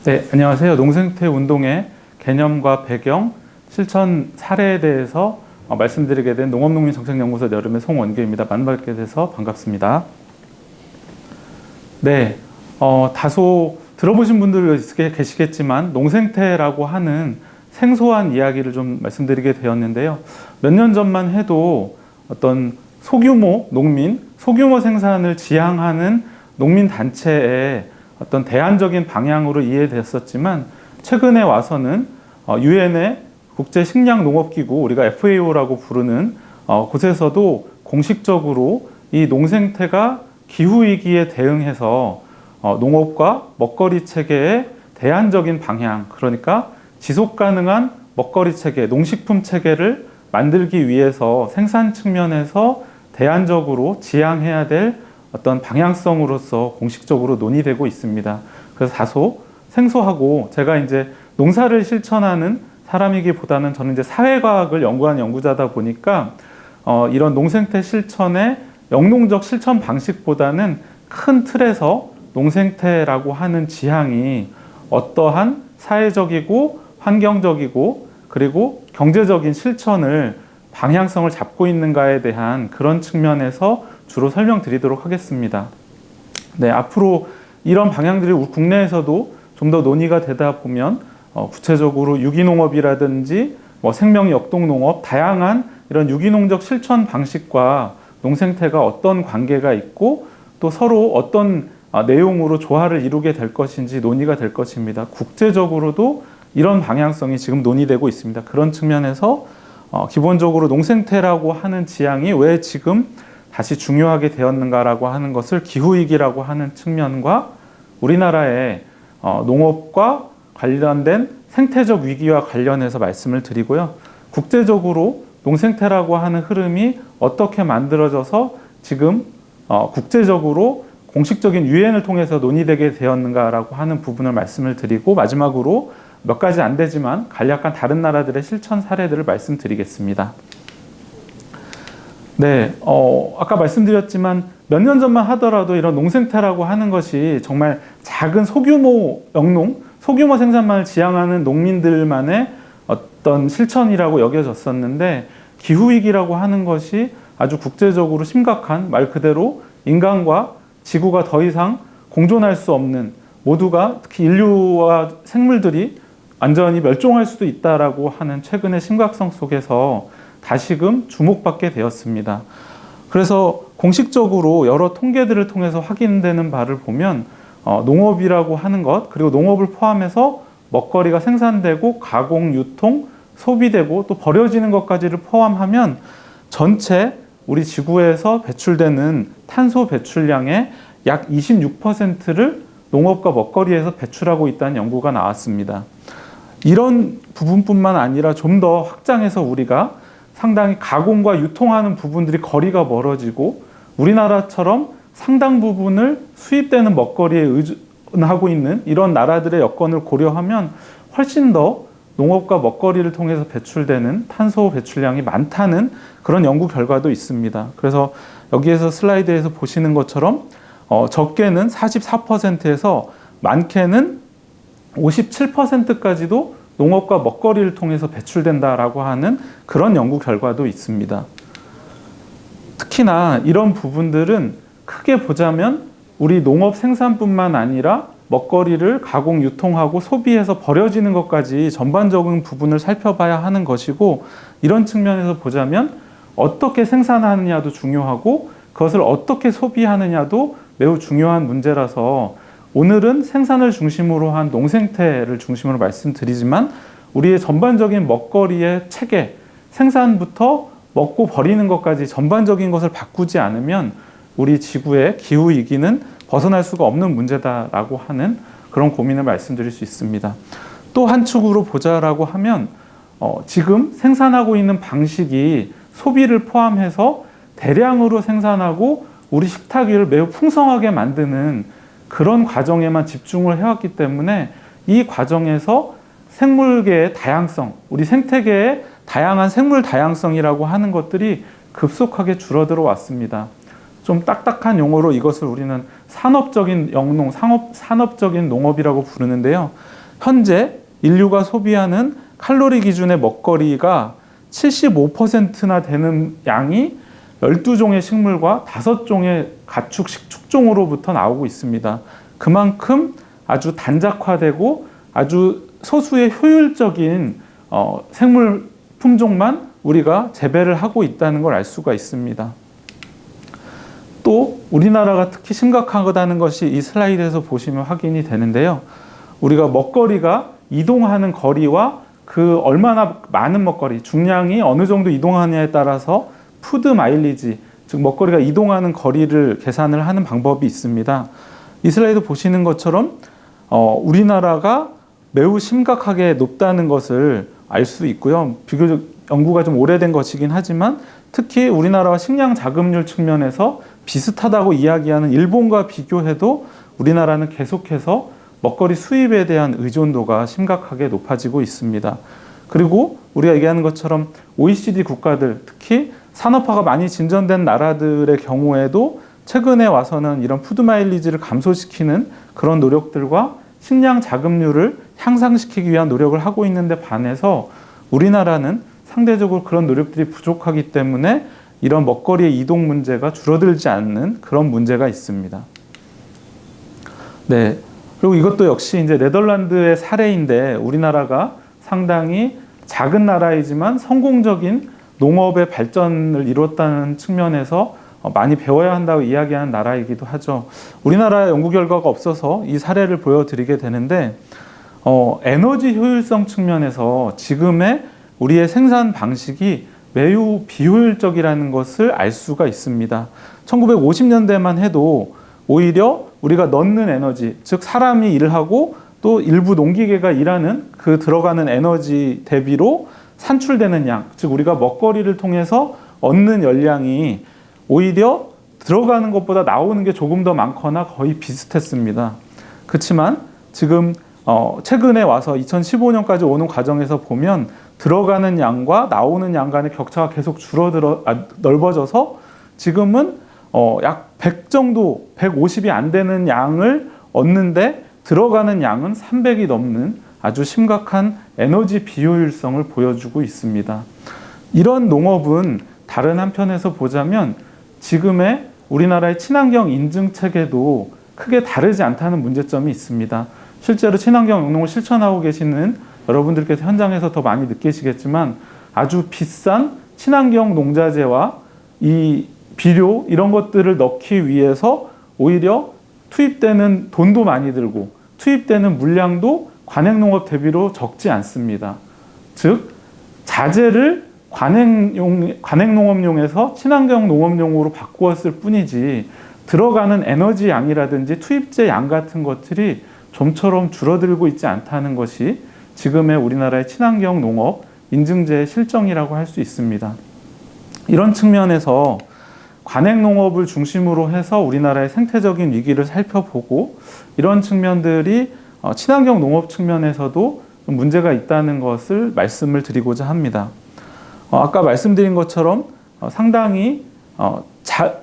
네, 안녕하세요. 농생태 운동의 개념과 배경, 실천 사례에 대해서 말씀드리게 된 농업농민정책연구소 여름의 송원규입니다. 만나뵙게 돼서 반갑습니다. 네, 다소 들어보신 분들 계시겠지만 농생태라고 하는 생소한 이야기를 좀 말씀드리게 되었는데요. 몇 년 전만 해도 어떤 소규모 농민, 소규모 생산을 지향하는 농민단체의 어떤 대안적인 방향으로 이해됐었지만 최근에 와서는 유엔의 국제식량농업기구, 우리가 FAO라고 부르는 곳에서도 공식적으로 이 농생태가 기후위기에 대응해서 농업과 먹거리 체계의 대안적인 방향, 그러니까 지속가능한 먹거리 체계, 농식품 체계를 만들기 위해서 생산 측면에서 대안적으로 지향해야 될 어떤 방향성으로서 공식적으로 논의되고 있습니다. 그래서 다소 생소하고, 제가 이제 농사를 실천하는 사람이기보다는 저는 이제 사회과학을 연구한 연구자다 보니까 이런 농생태 실천의 영농적 실천 방식보다는 큰 틀에서 농생태라고 하는 지향이 어떠한 사회적이고 환경적이고 그리고 경제적인 실천을 방향성을 잡고 있는가에 대한 그런 측면에서 주로 설명드리도록 하겠습니다. 네, 앞으로 이런 방향들이 국내에서도 좀 더 논의가 되다 보면 구체적으로 유기농업이라든지 생명 역동농업, 다양한 이런 유기농적 실천 방식과 농생태가 어떤 관계가 있고 또 서로 어떤 내용으로 조화를 이루게 될 것인지 논의가 될 것입니다. 국제적으로도 이런 방향성이 지금 논의되고 있습니다. 그런 측면에서 기본적으로 농생태라고 하는 지향이 왜 지금 다시 중요하게 되었는가라고 하는 것을 기후위기라고 하는 측면과 우리나라의 농업과 관련된 생태적 위기와 관련해서 말씀을 드리고요. 국제적으로 농생태라고 하는 흐름이 어떻게 만들어져서 지금 국제적으로 공식적인 유엔을 통해서 논의되게 되었는가라고 하는 부분을 말씀을 드리고, 마지막으로 몇 가지 안 되지만 간략한 다른 나라들의 실천 사례들을 말씀드리겠습니다. 네, 아까 말씀드렸지만 몇 년 전만 하더라도 이런 농생태라고 하는 것이 정말 작은 소규모 영농, 소규모 생산만을 지향하는 농민들만의 어떤 실천이라고 여겨졌었는데, 기후위기라고 하는 것이 아주 국제적으로 심각한, 말 그대로 인간과 지구가 더 이상 공존할 수 없는, 모두가 특히 인류와 생물들이 완전히 멸종할 수도 있다라고 하는 최근의 심각성 속에서 다시금 주목받게 되었습니다. 그래서 공식적으로 여러 통계들을 통해서 확인되는 바를 보면 농업이라고 하는 것, 그리고 농업을 포함해서 먹거리가 생산되고 가공, 유통, 소비되고 또 버려지는 것까지를 포함하면 전체 우리 지구에서 배출되는 탄소 배출량의 약 26%를 농업과 먹거리에서 배출하고 있다는 연구가 나왔습니다. 이런 부분뿐만 아니라 좀 더 확장해서 우리가 상당히 가공과 유통하는 부분들이 거리가 멀어지고, 우리나라처럼 상당 부분을 수입되는 먹거리에 의존하고 있는 이런 나라들의 여건을 고려하면 훨씬 더 농업과 먹거리를 통해서 배출되는 탄소 배출량이 많다는 그런 연구 결과도 있습니다. 그래서 여기에서 슬라이드에서 보시는 것처럼 적게는 44%에서 많게는 57%까지도 농업과 먹거리를 통해서 배출된다라고 하는 그런 연구 결과도 있습니다. 특히나 이런 부분들은 크게 보자면 우리 농업 생산뿐만 아니라 먹거리를 가공, 유통하고 소비해서 버려지는 것까지 전반적인 부분을 살펴봐야 하는 것이고, 이런 측면에서 보자면 어떻게 생산하느냐도 중요하고 그것을 어떻게 소비하느냐도 매우 중요한 문제라서 오늘은 생산을 중심으로 한 농생태를 중심으로 말씀드리지만, 우리의 전반적인 먹거리의 체계, 생산부터 먹고 버리는 것까지 전반적인 것을 바꾸지 않으면 우리 지구의 기후위기는 벗어날 수가 없는 문제다라고 하는 그런 고민을 말씀드릴 수 있습니다. 또 한 축으로 보자라고 하면 지금 생산하고 있는 방식이 소비를 포함해서 대량으로 생산하고 우리 식탁 위를 매우 풍성하게 만드는 그런 과정에만 집중을 해왔기 때문에 이 과정에서 생물계의 다양성, 우리 생태계의 다양한 생물 다양성이라고 하는 것들이 급속하게 줄어들어 왔습니다. 좀 딱딱한 용어로 이것을 우리는 산업적인 영농, 산업적인 농업이라고 부르는데요. 현재 인류가 소비하는 칼로리 기준의 먹거리가 75%나 되는 양이 12종의 식물과 5종의 가축 식축종으로부터 나오고 있습니다. 그만큼 아주 단작화되고 아주 소수의 효율적인 생물 품종만 우리가 재배를 하고 있다는 걸 알 수가 있습니다. 또 우리나라가 특히 심각하다는 것이 이 슬라이드에서 보시면 확인이 되는데요. 우리가 먹거리가 이동하는 거리와 그 얼마나 많은 먹거리, 중량이 어느 정도 이동하느냐에 따라서 푸드 마일리지, 즉 먹거리가 이동하는 거리를 계산을 하는 방법이 있습니다. 이 슬라이드 보시는 것처럼 우리나라가 매우 심각하게 높다는 것을 알 수 있고요. 비교적 연구가 좀 오래된 것이긴 하지만 특히 우리나라와 식량 자급률 측면에서 비슷하다고 이야기하는 일본과 비교해도 우리나라는 계속해서 먹거리 수입에 대한 의존도가 심각하게 높아지고 있습니다. 그리고 우리가 얘기하는 것처럼 OECD 국가들, 특히 산업화가 많이 진전된 나라들의 경우에도 최근에 와서는 이런 푸드 마일리지를 감소시키는 그런 노력들과 식량 자급률을 향상시키기 위한 노력을 하고 있는데 반해서 우리나라는 상대적으로 그런 노력들이 부족하기 때문에 이런 먹거리의 이동 문제가 줄어들지 않는 그런 문제가 있습니다. 네. 그리고 이것도 역시 이제 네덜란드의 사례인데 우리나라가 상당히 작은 나라이지만 성공적인 농업의 발전을 이뤘다는 측면에서 많이 배워야 한다고 이야기하는 나라이기도 하죠. 우리나라 연구 결과가 없어서 이 사례를 보여드리게 되는데 에너지 효율성 측면에서 지금의 우리의 생산 방식이 매우 비효율적이라는 것을 알 수가 있습니다. 1950년대만 해도 오히려 우리가 넣는 에너지, 즉 사람이 일을 하고 또 일부 농기계가 일하는 그 들어가는 에너지 대비로 산출되는 양, 즉 우리가 먹거리를 통해서 얻는 열량이 오히려 들어가는 것보다 나오는 게 조금 더 많거나 거의 비슷했습니다. 그렇지만 지금 최근에 와서 2015년까지 오는 과정에서 보면 들어가는 양과 나오는 양 간의 격차가 계속 넓어져서 지금은 약 100 정도, 150이 안 되는 양을 얻는데 들어가는 양은 300이 넘는 아주 심각한 에너지 비효율성을 보여주고 있습니다. 이런 농업은 다른 한편에서 보자면 지금의 우리나라의 친환경 인증 체계도 크게 다르지 않다는 문제점이 있습니다. 실제로 친환경 영농을 실천하고 계시는 여러분들께서 현장에서 더 많이 느끼시겠지만 아주 비싼 친환경 농자재와 이 비료 이런 것들을 넣기 위해서 오히려 투입되는 돈도 많이 들고 투입되는 물량도 관행농업 대비로 적지 않습니다. 즉 자재를 관행농업용에서 친환경 농업용으로 바꾸었을 뿐이지 들어가는 에너지 양이라든지 투입재 양 같은 것들이 좀처럼 줄어들고 있지 않다는 것이 지금의 우리나라의 친환경 농업 인증제의 실정이라고 할 수 있습니다. 이런 측면에서 관행농업을 중심으로 해서 우리나라의 생태적인 위기를 살펴보고 이런 측면들이 친환경 농업 측면에서도 문제가 있다는 것을 말씀을 드리고자 합니다. 아까 말씀드린 것처럼 상당히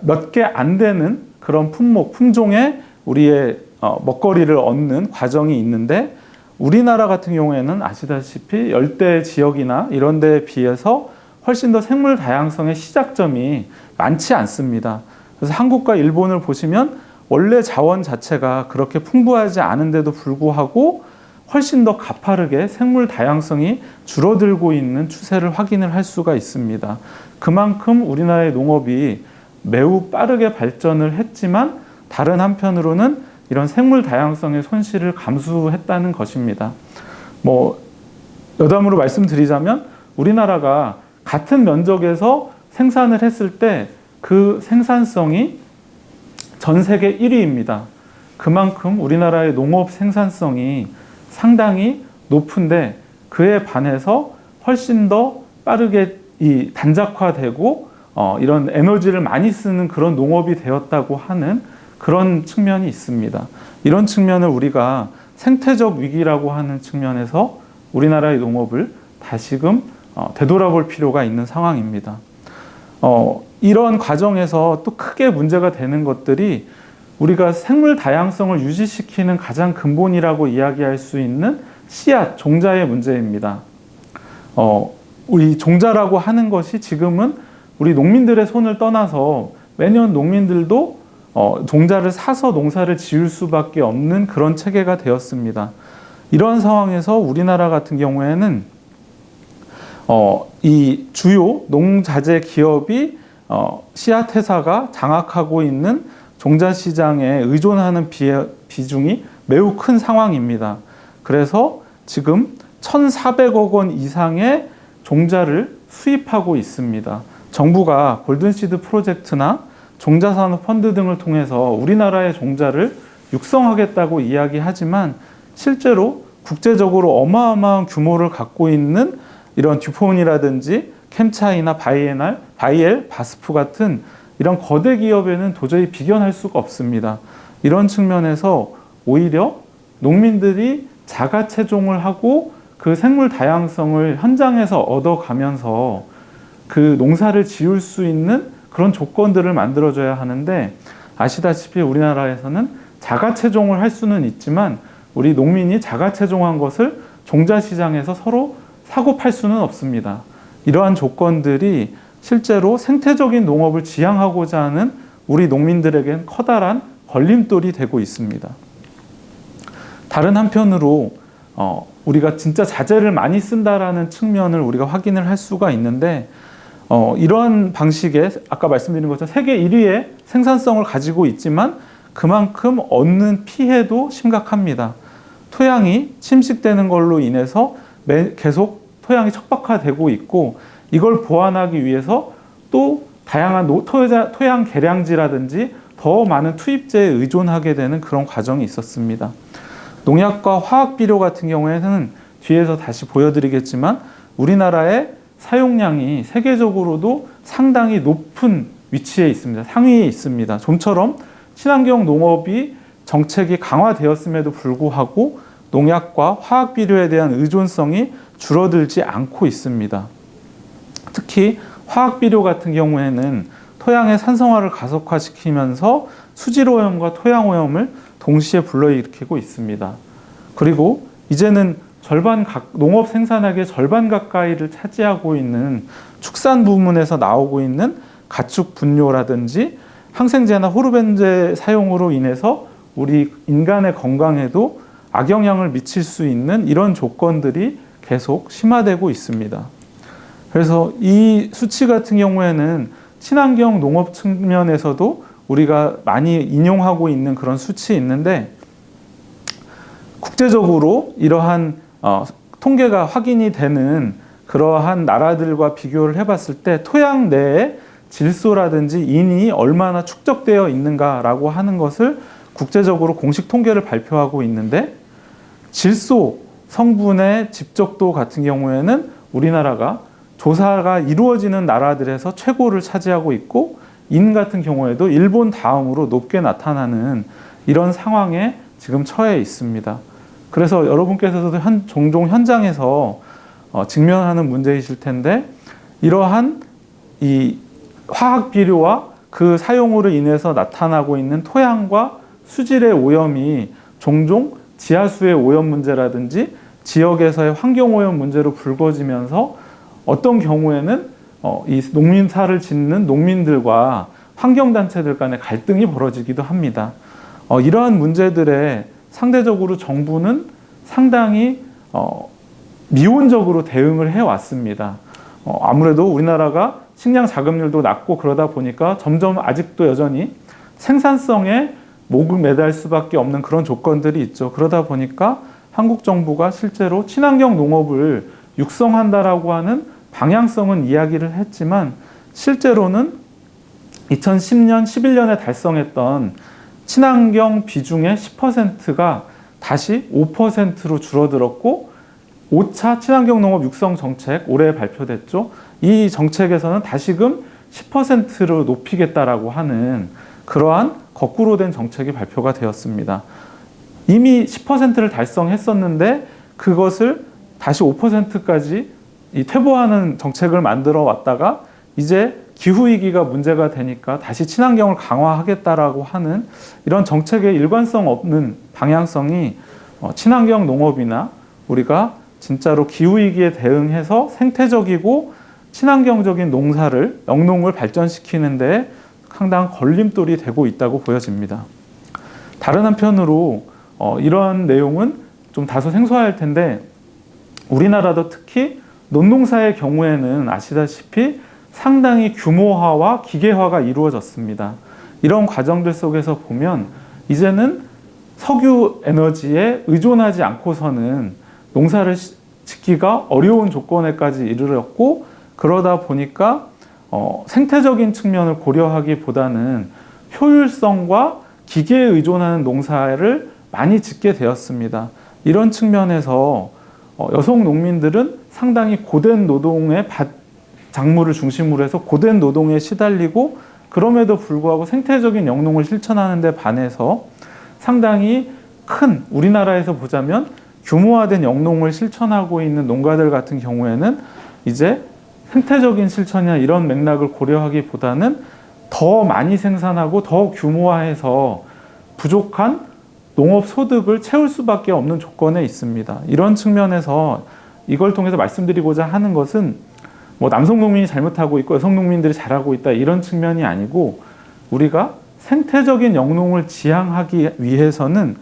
몇 개 안 되는 그런 품종의 우리의 먹거리를 얻는 과정이 있는데 우리나라 같은 경우에는 아시다시피 열대 지역이나 이런 데에 비해서 훨씬 더 생물 다양성의 시작점이 많지 않습니다. 그래서 한국과 일본을 보시면 원래 자원 자체가 그렇게 풍부하지 않은데도 불구하고 훨씬 더 가파르게 생물 다양성이 줄어들고 있는 추세를 확인을 할 수가 있습니다. 그만큼 우리나라의 농업이 매우 빠르게 발전을 했지만 다른 한편으로는 이런 생물 다양성의 손실을 감수했다는 것입니다. 여담으로 말씀드리자면 우리나라가 같은 면적에서 생산을 했을 때 그 생산성이 전 세계 1위입니다. 그만큼 우리나라의 농업 생산성이 상당히 높은데 그에 반해서 훨씬 더 빠르게 단작화되고 이런 에너지를 많이 쓰는 그런 농업이 되었다고 하는 그런 측면이 있습니다. 이런 측면을 우리가 생태적 위기라고 하는 측면에서 우리나라의 농업을 다시금 되돌아볼 필요가 있는 상황입니다. 이런 과정에서 또 크게 문제가 되는 것들이 우리가 생물 다양성을 유지시키는 가장 근본이라고 이야기할 수 있는 씨앗, 종자의 문제입니다. 우리 종자라고 하는 것이 지금은 우리 농민들의 손을 떠나서 매년 농민들도 종자를 사서 농사를 지을 수밖에 없는 그런 체계가 되었습니다. 이러한 상황에서 우리나라 같은 경우에는 이 주요 농자재 기업이 씨앗 회사가 장악하고 있는 종자 시장에 의존하는 비중이 매우 큰 상황입니다. 그래서 지금 1,400억 원 이상의 종자를 수입하고 있습니다. 정부가 골든시드 프로젝트나 종자산업 펀드 등을 통해서 우리나라의 종자를 육성하겠다고 이야기하지만 실제로 국제적으로 어마어마한 규모를 갖고 있는 이런 듀폰이라든지 캠차이나 바이엘, 바스프 같은 이런 거대 기업에는 도저히 비견할 수가 없습니다. 이런 측면에서 오히려 농민들이 자가 채종을 하고 그 생물 다양성을 현장에서 얻어가면서 그 농사를 지을 수 있는 그런 조건들을 만들어줘야 하는데, 아시다시피 우리나라에서는 자가 채종을 할 수는 있지만 우리 농민이 자가 채종한 것을 종자 시장에서 서로 사고 팔 수는 없습니다. 이러한 조건들이 실제로 생태적인 농업을 지향하고자 하는 우리 농민들에겐 커다란 걸림돌이 되고 있습니다. 다른 한편으로 우리가 진짜 자재를 많이 쓴다라는 측면을 우리가 확인을 할 수가 있는데, 이러한 방식에 아까 말씀드린 것처럼 세계 1위의 생산성을 가지고 있지만 그만큼 얻는 피해도 심각합니다. 토양이 침식되는 걸로 인해서 계속 토양이 척박화되고 있고, 이걸 보완하기 위해서 또 다양한 토양 개량지라든지 더 많은 투입제에 의존하게 되는 그런 과정이 있었습니다. 농약과 화학 비료 같은 경우에는 뒤에서 다시 보여드리겠지만 우리나라의 사용량이 세계적으로도 상당히 높은 위치에 있습니다. 상위에 있습니다. 좀처럼 친환경 농업이 정책이 강화되었음에도 불구하고 농약과 화학 비료에 대한 의존성이 줄어들지 않고 있습니다. 특히 화학 비료 같은 경우에는 토양의 산성화를 가속화시키면서 수질 오염과 토양 오염을 동시에 불러일으키고 있습니다. 그리고 이제는 농업 생산액의 절반 가까이를 차지하고 있는 축산 부문에서 나오고 있는 가축 분뇨라든지 항생제나 호르몬제 사용으로 인해서 우리 인간의 건강에도 악영향을 미칠 수 있는 이런 조건들이 계속 심화되고 있습니다. 그래서 이 수치 같은 경우에는 친환경 농업 측면에서도 우리가 많이 인용하고 있는 그런 수치 있는데, 국제적으로 이러한 통계가 확인이 되는 그러한 나라들과 비교를 해봤을 때 토양 내에 질소라든지 인이 얼마나 축적되어 있는가라고 하는 것을 국제적으로 공식 통계를 발표하고 있는데, 질소 성분의 집적도 같은 경우에는 우리나라가 조사가 이루어지는 나라들에서 최고를 차지하고 있고, 인 같은 경우에도 일본 다음으로 높게 나타나는 이런 상황에 지금 처해 있습니다. 그래서 여러분께서도 종종 현장에서 직면하는 문제이실 텐데, 이러한 이 화학 비료와 그 사용으로 인해서 나타나고 있는 토양과 수질의 오염이 종종 지하수의 오염 문제라든지 지역에서의 환경 오염 문제로 불거지면서 어떤 경우에는 이 농민사를 짓는 농민들과 환경단체들 간의 갈등이 벌어지기도 합니다. 이러한 문제들에 상대적으로 정부는 상당히 미온적으로 대응을 해왔습니다. 아무래도 우리나라가 식량 자급률도 낮고 그러다 보니까 점점 아직도 여전히 생산성에 목을 매달 수밖에 없는 그런 조건들이 있죠. 그러다 보니까 한국 정부가 실제로 친환경 농업을 육성한다라고 하는 방향성은 이야기를 했지만, 실제로는 2010년, 11년에 달성했던 친환경 비중의 10%가 다시 5%로 줄어들었고, 5차 친환경 농업 육성 정책 올해 발표됐죠. 이 정책에서는 다시금 10%로 높이겠다라고 하는 그러한 거꾸로 된 정책이 발표가 되었습니다. 이미 10%를 달성했었는데 그것을 다시 5%까지 퇴보하는 정책을 만들어 왔다가 이제 기후위기가 문제가 되니까 다시 친환경을 강화하겠다라고 하는 이런 정책의 일관성 없는 방향성이 친환경 농업이나 우리가 진짜로 기후위기에 대응해서 생태적이고 친환경적인 농사를, 영농을 발전시키는 데 상당한 걸림돌이 되고 있다고 보여집니다. 다른 한편으로 이런 내용은 좀 다소 생소할 텐데 우리나라도 특히 논농사의 경우에는 아시다시피 상당히 규모화와 기계화가 이루어졌습니다. 이런 과정들 속에서 보면 이제는 석유 에너지에 의존하지 않고서는 농사를 짓기가 어려운 조건에까지 이르렀고, 그러다 보니까 생태적인 측면을 고려하기보다는 효율성과 기계에 의존하는 농사를 많이 짓게 되었습니다. 이런 측면에서 여성 농민들은 상당히 고된 노동의 작물을 중심으로 해서 고된 노동에 시달리고, 그럼에도 불구하고 생태적인 영농을 실천하는 데 반해서 상당히 큰, 우리나라에서 보자면 규모화된 영농을 실천하고 있는 농가들 같은 경우에는 이제 생태적인 실천이나 이런 맥락을 고려하기보다는 더 많이 생산하고 더 규모화해서 부족한 농업 소득을 채울 수밖에 없는 조건에 있습니다. 이런 측면에서 이걸 통해서 말씀드리고자 하는 것은 남성 농민이 잘못하고 있고 여성 농민들이 잘하고 있다, 이런 측면이 아니고, 우리가 생태적인 영농을 지향하기 위해서는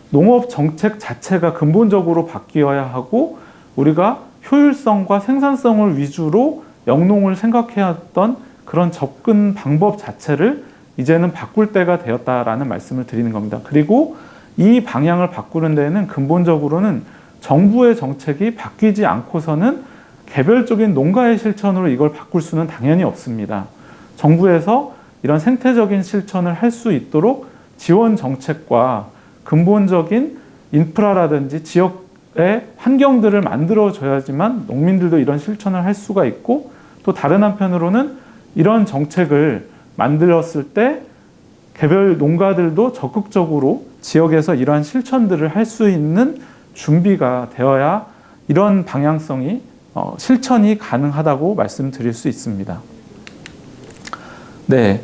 농업 정책 자체가 근본적으로 바뀌어야 하고, 우리가 효율성과 생산성을 위주로 영농을 생각해왔던 그런 접근 방법 자체를 이제는 바꿀 때가 되었다라는 말씀을 드리는 겁니다. 그리고 이 방향을 바꾸는 데에는 근본적으로는 정부의 정책이 바뀌지 않고서는 개별적인 농가의 실천으로 이걸 바꿀 수는 당연히 없습니다. 정부에서 이런 생태적인 실천을 할 수 있도록 지원 정책과 근본적인 인프라라든지 지역의 환경들을 만들어줘야지만 농민들도 이런 실천을 할 수가 있고, 또 다른 한편으로는 이런 정책을 만들었을 때 개별 농가들도 적극적으로 지역에서 이러한 실천들을 할 수 있는 준비가 되어야 이런 방향성이 실천이 가능하다고 말씀드릴 수 있습니다. 네,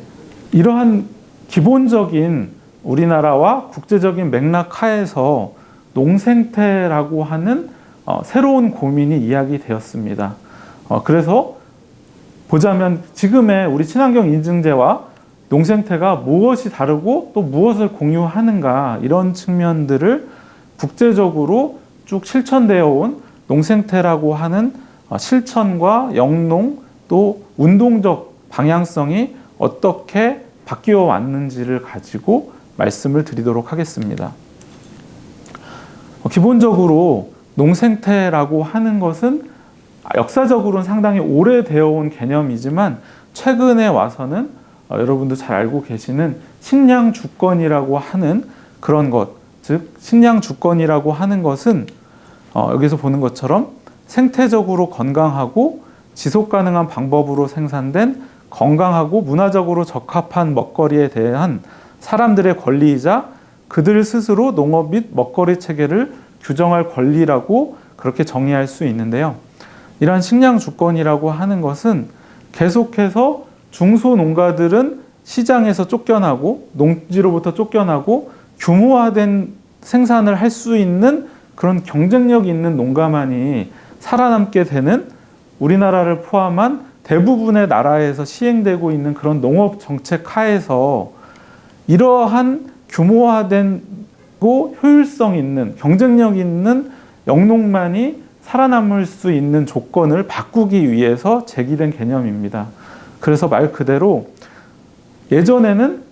이러한 기본적인 우리나라와 국제적인 맥락 하에서 농생태라고 하는 새로운 고민이 이야기되었습니다. 그래서 보자면 지금의 우리 친환경 인증제와 농생태가 무엇이 다르고 또 무엇을 공유하는가, 이런 측면들을 국제적으로 쭉 실천되어 온 농생태라고 하는 실천과 영농 또 운동적 방향성이 어떻게 바뀌어 왔는지를 가지고 말씀을 드리도록 하겠습니다. 기본적으로 농생태라고 하는 것은 역사적으로는 상당히 오래되어 온 개념이지만 최근에 와서는 여러분도 잘 알고 계시는 식량 주권이라고 하는 그런 것, 즉 식량 주권이라고 하는 것은 여기서 보는 것처럼 생태적으로 건강하고 지속 가능한 방법으로 생산된 건강하고 문화적으로 적합한 먹거리에 대한 사람들의 권리이자 그들 스스로 농업 및 먹거리 체계를 규정할 권리라고 그렇게 정의할 수 있는데요. 이러한 식량 주권이라고 하는 것은 계속해서 중소농가들은 시장에서 쫓겨나고 농지로부터 쫓겨나고 규모화된 생산을 할 수 있는 그런 경쟁력 있는 농가만이 살아남게 되는, 우리나라를 포함한 대부분의 나라에서 시행되고 있는 그런 농업 정책 하에서 이러한 규모화되고 효율성 있는 경쟁력 있는 영농만이 살아남을 수 있는 조건을 바꾸기 위해서 제기된 개념입니다. 그래서 말 그대로 예전에는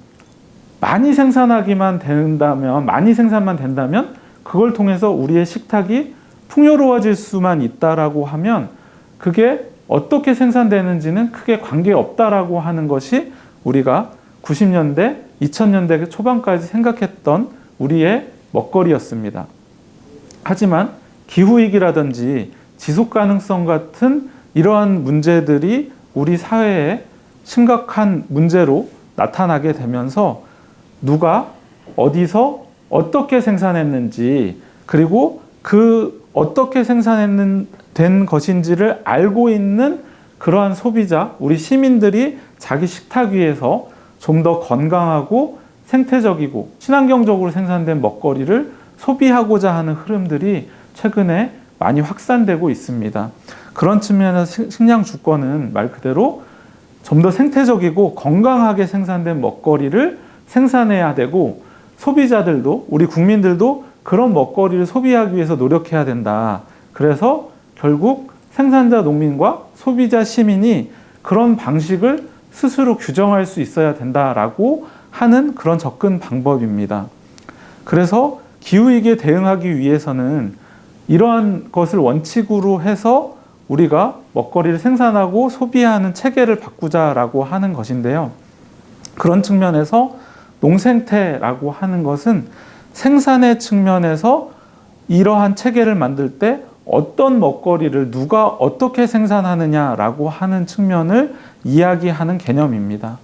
많이 생산하기만 된다면, 많이 생산만 된다면 그걸 통해서 우리의 식탁이 풍요로워질 수만 있다라고 하면 그게 어떻게 생산되는지는 크게 관계없다라고 하는 것이 우리가 90년대, 2000년대 초반까지 생각했던 우리의 먹거리였습니다. 하지만 기후위기라든지 지속가능성 같은 이러한 문제들이 우리 사회에 심각한 문제로 나타나게 되면서 누가 어디서 어떻게 생산했는지, 그리고 그 어떻게 된 것인지를 알고 있는 그러한 소비자, 우리 시민들이 자기 식탁 위에서 좀 더 건강하고 생태적이고 친환경적으로 생산된 먹거리를 소비하고자 하는 흐름들이 최근에 많이 확산되고 있습니다. 그런 측면에서 식량 주권은 말 그대로 좀 더 생태적이고 건강하게 생산된 먹거리를 생산해야 되고, 소비자들도, 우리 국민들도 그런 먹거리를 소비하기 위해서 노력해야 된다. 그래서 결국 생산자 농민과 소비자 시민이 그런 방식을 스스로 규정할 수 있어야 된다라고 하는 그런 접근 방법입니다. 그래서 기후위기에 대응하기 위해서는 이러한 것을 원칙으로 해서 우리가 먹거리를 생산하고 소비하는 체계를 바꾸자라고 하는 것인데요. 그런 측면에서 농생태라고 하는 것은 생산의 측면에서 이러한 체계를 만들 때 어떤 먹거리를 누가 어떻게 생산하느냐라고 하는 측면을 이야기하는 개념입니다.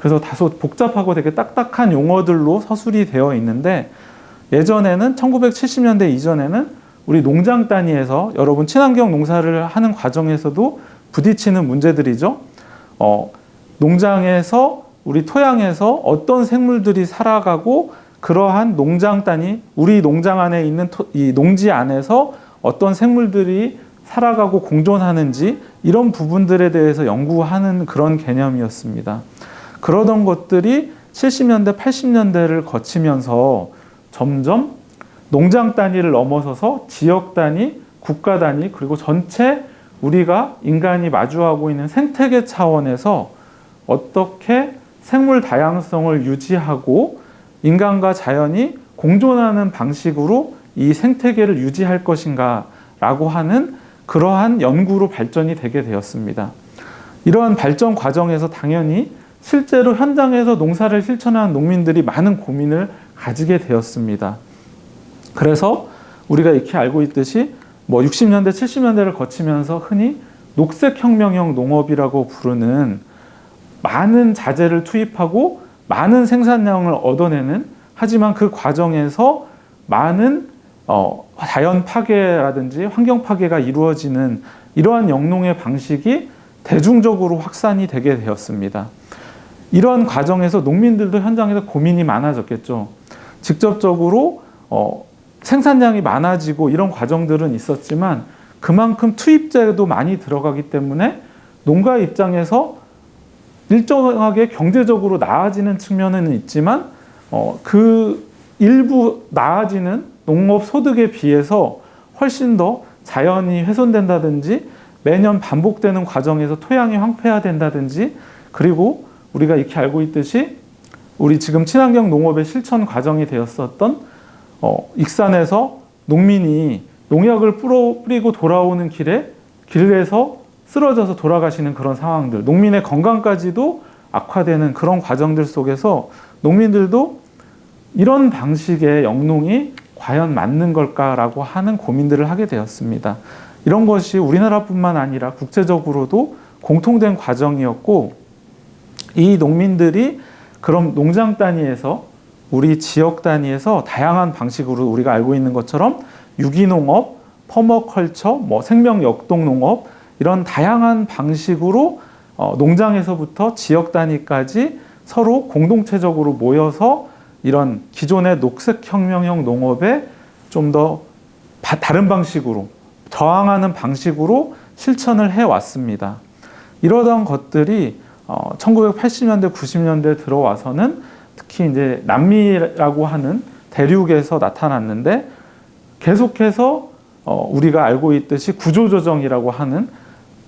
그래서 다소 복잡하고 되게 딱딱한 용어들로 서술이 되어 있는데, 예전에는 1970년대 이전에는 우리 농장 단위에서 여러분 친환경 농사를 하는 과정에서도 부딪히는 문제들이죠. 농장에서 우리 토양에서 어떤 생물들이 살아가고 그러한 농장 단위, 우리 농장 안에 있는 이 농지 안에서 어떤 생물들이 살아가고 공존하는지 이런 부분들에 대해서 연구하는 그런 개념이었습니다. 그러던 것들이 70년대, 80년대를 거치면서 점점 농장 단위를 넘어서서 지역 단위, 국가 단위, 그리고 전체 우리가 인간이 마주하고 있는 생태계 차원에서 어떻게 생물 다양성을 유지하고 인간과 자연이 공존하는 방식으로 이 생태계를 유지할 것인가 라고 하는 그러한 연구로 발전이 되게 되었습니다. 이러한 발전 과정에서 당연히 실제로 현장에서 농사를 실천하는 농민들이 많은 고민을 가지게 되었습니다. 그래서 우리가 익히 알고 있듯이 60년대, 70년대를 거치면서 흔히 녹색혁명형 농업이라고 부르는 많은 자재를 투입하고 많은 생산량을 얻어내는, 하지만 그 과정에서 많은 자연 파괴라든지 환경 파괴가 이루어지는 이러한 영농의 방식이 대중적으로 확산이 되게 되었습니다. 이러한 과정에서 농민들도 현장에서 고민이 많아졌겠죠. 직접적으로 생산량이 많아지고 이런 과정들은 있었지만 그만큼 투입재도 많이 들어가기 때문에 농가 입장에서 일정하게 경제적으로 나아지는 측면은 있지만 그 일부 나아지는 농업 소득에 비해서 훨씬 더 자연이 훼손된다든지 매년 반복되는 과정에서 토양이 황폐화된다든지, 그리고 우리가 익히 알고 있듯이 우리 지금 친환경 농업의 실천 과정이 되었었던 익산에서 농민이 농약을 뿌리고 돌아오는 길에서 쓰러져서 돌아가시는 그런 상황들, 농민의 건강까지도 악화되는 그런 과정들 속에서 농민들도 이런 방식의 영농이 과연 맞는 걸까라고 하는 고민들을 하게 되었습니다. 이런 것이 우리나라뿐만 아니라 국제적으로도 공통된 과정이었고, 이 농민들이 그럼 농장 단위에서 우리 지역 단위에서 다양한 방식으로 우리가 알고 있는 것처럼 유기농업, 퍼머컬처, 생명 역동농업 이런 다양한 방식으로 농장에서부터 지역 단위까지 서로 공동체적으로 모여서 이런 기존의 녹색혁명형 농업에 좀 더 다른 방식으로 저항하는 방식으로 실천을 해왔습니다. 이러던 것들이 1980년대, 90년대 들어와서는 특히 이제 남미라고 하는 대륙에서 나타났는데, 계속해서 우리가 알고 있듯이 구조조정이라고 하는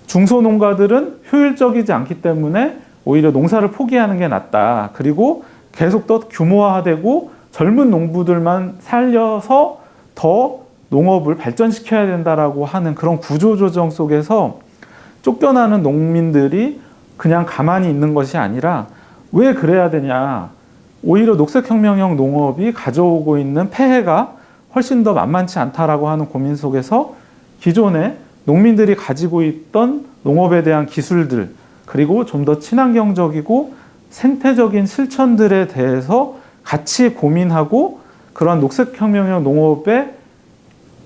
중소농가들은 효율적이지 않기 때문에 오히려 농사를 포기하는 게 낫다. 그리고 계속 더 규모화되고 젊은 농부들만 살려서 더 농업을 발전시켜야 된다라고 하는 그런 구조조정 속에서 쫓겨나는 농민들이 그냥 가만히 있는 것이 아니라 왜 그래야 되냐. 오히려 녹색혁명형 농업이 가져오고 있는 폐해가 훨씬 더 만만치 않다라고 하는 고민 속에서 기존에 농민들이 가지고 있던 농업에 대한 기술들, 그리고 좀 더 친환경적이고 생태적인 실천들에 대해서 같이 고민하고 그런 녹색혁명형 농업에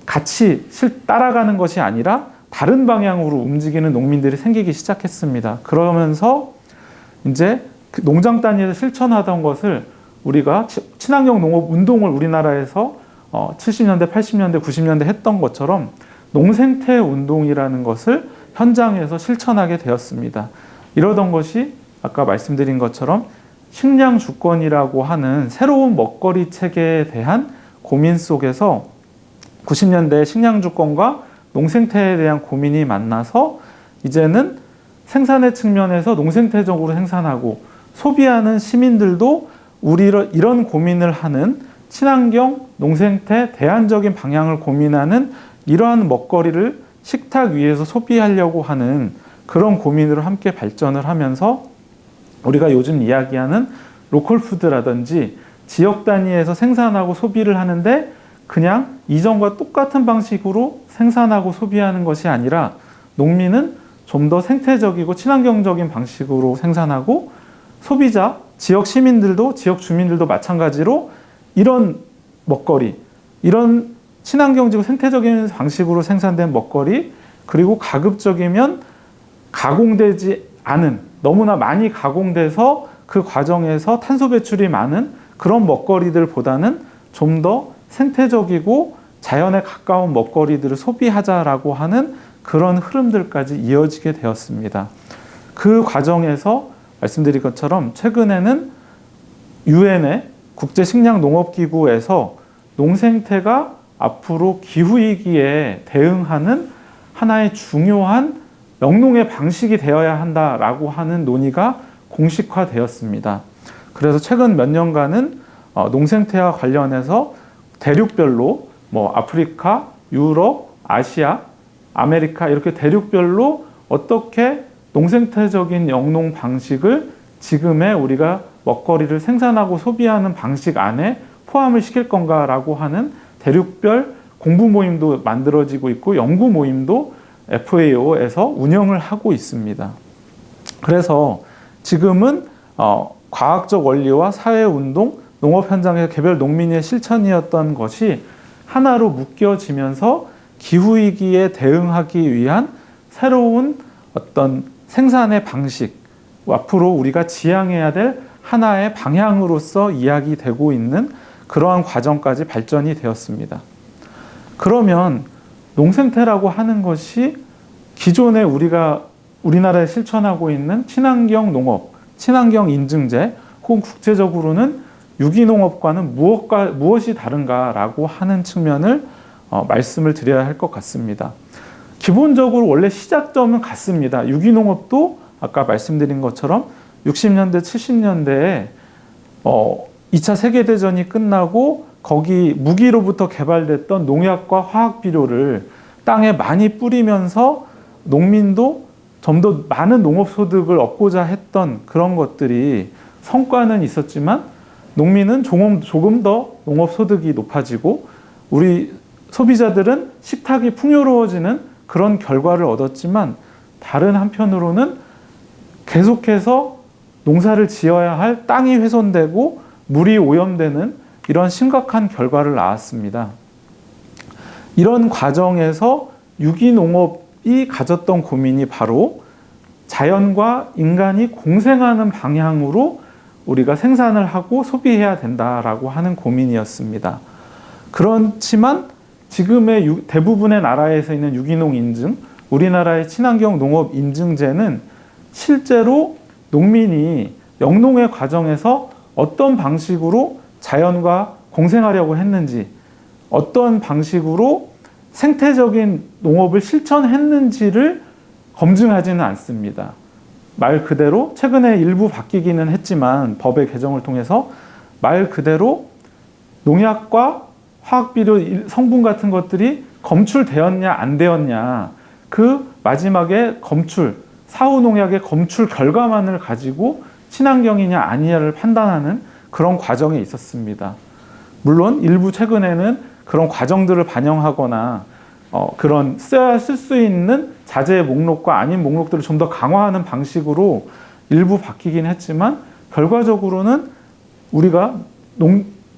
같이 따라가는 것이 아니라 다른 방향으로 움직이는 농민들이 생기기 시작했습니다. 그러면서 이제 그 농장 단위에서 실천하던 것을 우리가 친환경 농업 운동을 우리나라에서 70년대, 80년대, 90년대 했던 것처럼 농생태 운동이라는 것을 현장에서 실천하게 되었습니다. 이러던 것이 아까 말씀드린 것처럼 식량 주권이라고 하는 새로운 먹거리 체계에 대한 고민 속에서 90년대 식량 주권과 농생태에 대한 고민이 만나서 이제는 생산의 측면에서 농생태적으로 생산하고 소비하는 시민들도 이런 고민을 하는 친환경, 농생태, 대안적인 방향을 고민하는 이러한 먹거리를 식탁 위에서 소비하려고 하는 그런 고민으로 함께 발전을 하면서 우리가 요즘 이야기하는 로컬푸드라든지 지역 단위에서 생산하고 소비를 하는데 그냥 이전과 똑같은 방식으로 생산하고 소비하는 것이 아니라 농민은 좀 더 생태적이고 친환경적인 방식으로 생산하고 소비자, 지역 시민들도 지역 주민들도 마찬가지로 이런 먹거리, 이런 친환경적이고 생태적인 방식으로 생산된 먹거리 그리고 가급적이면 가공되지 않은 너무나 많이 가공돼서 그 과정에서 탄소 배출이 많은 그런 먹거리들보다는 좀 더 생태적이고 자연에 가까운 먹거리들을 소비하자라고 하는 그런 흐름들까지 이어지게 되었습니다. 그 과정에서 말씀드린 것처럼 최근에는 유엔의 국제식량농업기구에서 농생태가 앞으로 기후위기에 대응하는 하나의 중요한 영농의 방식이 되어야 한다라고 하는 논의가 공식화되었습니다. 그래서 최근 몇 년간은 농생태와 관련해서 대륙별로 아프리카, 유럽, 아시아, 아메리카 이렇게 대륙별로 어떻게 농생태적인 영농 방식을 지금의 우리가 먹거리를 생산하고 소비하는 방식 안에 포함을 시킬 건가라고 하는 대륙별 공부 모임도 만들어지고 있고 연구 모임도 FAO에서 운영을 하고 있습니다. 그래서 지금은 과학적 원리와 사회운동, 농업 현장의 개별 농민의 실천이었던 것이 하나로 묶여지면서 기후위기에 대응하기 위한 새로운 어떤 생산의 방식, 앞으로 우리가 지향해야 될 하나의 방향으로서 이야기되고 있는 그러한 과정까지 발전이 되었습니다. 그러면 농생태라고 하는 것이 기존에 우리나라에 실천하고 있는 친환경 농업, 친환경 인증제 혹은 국제적으로는 유기농업과는 무엇이 다른가라고 하는 측면을 말씀을 드려야 할 것 같습니다. 기본적으로 원래 시작점은 같습니다. 유기농업도 아까 말씀드린 것처럼 60년대, 70년대에 2차 세계대전이 끝나고 거기 무기로부터 개발됐던 농약과 화학비료를 땅에 많이 뿌리면서 농민도 좀 더 많은 농업소득을 얻고자 했던 그런 것들이 성과는 있었지만 농민은 조금 더 농업소득이 높아지고 우리 소비자들은 식탁이 풍요로워지는 그런 결과를 얻었지만 다른 한편으로는 계속해서 농사를 지어야 할 땅이 훼손되고 물이 오염되는 이런 심각한 결과를 낳았습니다. 이런 과정에서 유기농업이 가졌던 고민이 바로 자연과 인간이 공생하는 방향으로 우리가 생산을 하고 소비해야 된다라고 하는 고민이었습니다. 그렇지만 지금의 대부분의 나라에서 있는 유기농 인증, 우리나라의 친환경 농업 인증제는 실제로 농민이 영농의 과정에서 어떤 방식으로 자연과 공생하려고 했는지, 어떤 방식으로 생태적인 농업을 실천했는지를 검증하지는 않습니다. 말 그대로 최근에 일부 바뀌기는 했지만 법의 개정을 통해서 말 그대로 농약과 화학비료 성분 같은 것들이 검출되었냐 안 되었냐 그 마지막에 사후 농약의 검출 결과만을 가지고 친환경이냐 아니냐를 판단하는 그런 과정에 있었습니다. 물론 일부 최근에는 그런 과정들을 반영하거나 그런 쓸 수 있는 자재의 목록과 아닌 목록들을 좀 더 강화하는 방식으로 일부 바뀌긴 했지만 결과적으로는 우리가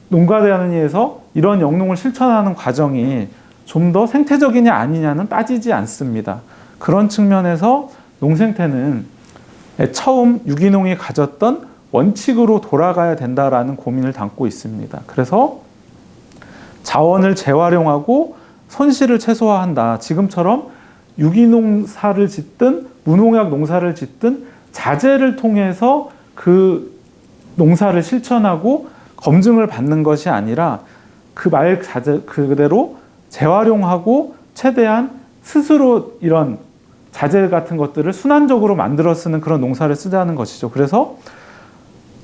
농가대안에서 이런 영농을 실천하는 과정이 좀 더 생태적이냐 아니냐는 따지지 않습니다. 그런 측면에서 농생태는 처음 유기농이 가졌던 원칙으로 돌아가야 된다라는 고민을 담고 있습니다. 그래서 자원을 재활용하고 손실을 최소화한다. 지금처럼 유기농사를 짓든 무농약 농사를 짓든 자재를 통해서 그 농사를 실천하고 검증을 받는 것이 아니라 그 말 그대로 재활용하고 최대한 스스로 이런 자재 같은 것들을 순환적으로 만들어 쓰는 그런 농사를 쓰자는 것이죠. 그래서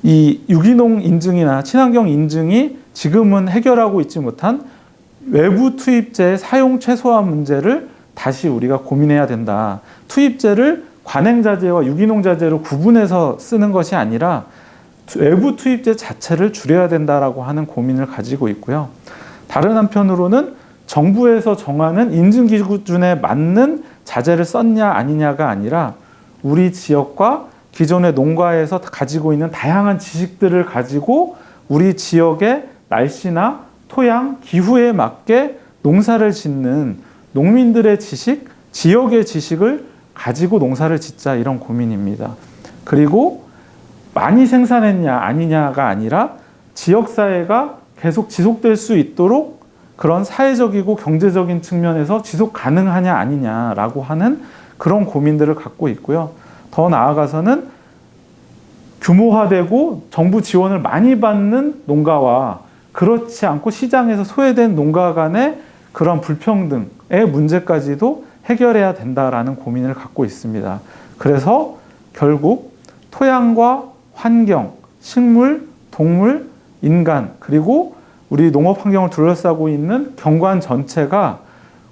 이 유기농 인증이나 친환경 인증이 지금은 해결하고 있지 못한 외부 투입제의 사용 최소화 문제를 다시 우리가 고민해야 된다. 투입제를 관행자재와 유기농 자재로 구분해서 쓰는 것이 아니라 외부 투입제 자체를 줄여야 된다라고 하는 고민을 가지고 있고요. 다른 한편으로는 정부에서 정하는 인증 기준에 맞는 자재를 썼냐 아니냐가 아니라 우리 지역과 기존의 농가에서 가지고 있는 다양한 지식들을 가지고 우리 지역의 날씨나 토양, 기후에 맞게 농사를 짓는 농민들의 지식, 지역의 지식을 가지고 농사를 짓자 이런 고민입니다. 그리고 많이 생산했냐 아니냐가 아니라 지역사회가 계속 지속될 수 있도록 그런 사회적이고 경제적인 측면에서 지속 가능하냐 아니냐라고 하는 그런 고민들을 갖고 있고요. 더 나아가서는 규모화되고 정부 지원을 많이 받는 농가와 그렇지 않고 시장에서 소외된 농가 간의 그런 불평등의 문제까지도 해결해야 된다라는 고민을 갖고 있습니다. 그래서 결국 토양과 환경, 식물, 동물, 인간, 그리고 우리 농업 환경을 둘러싸고 있는 경관 전체가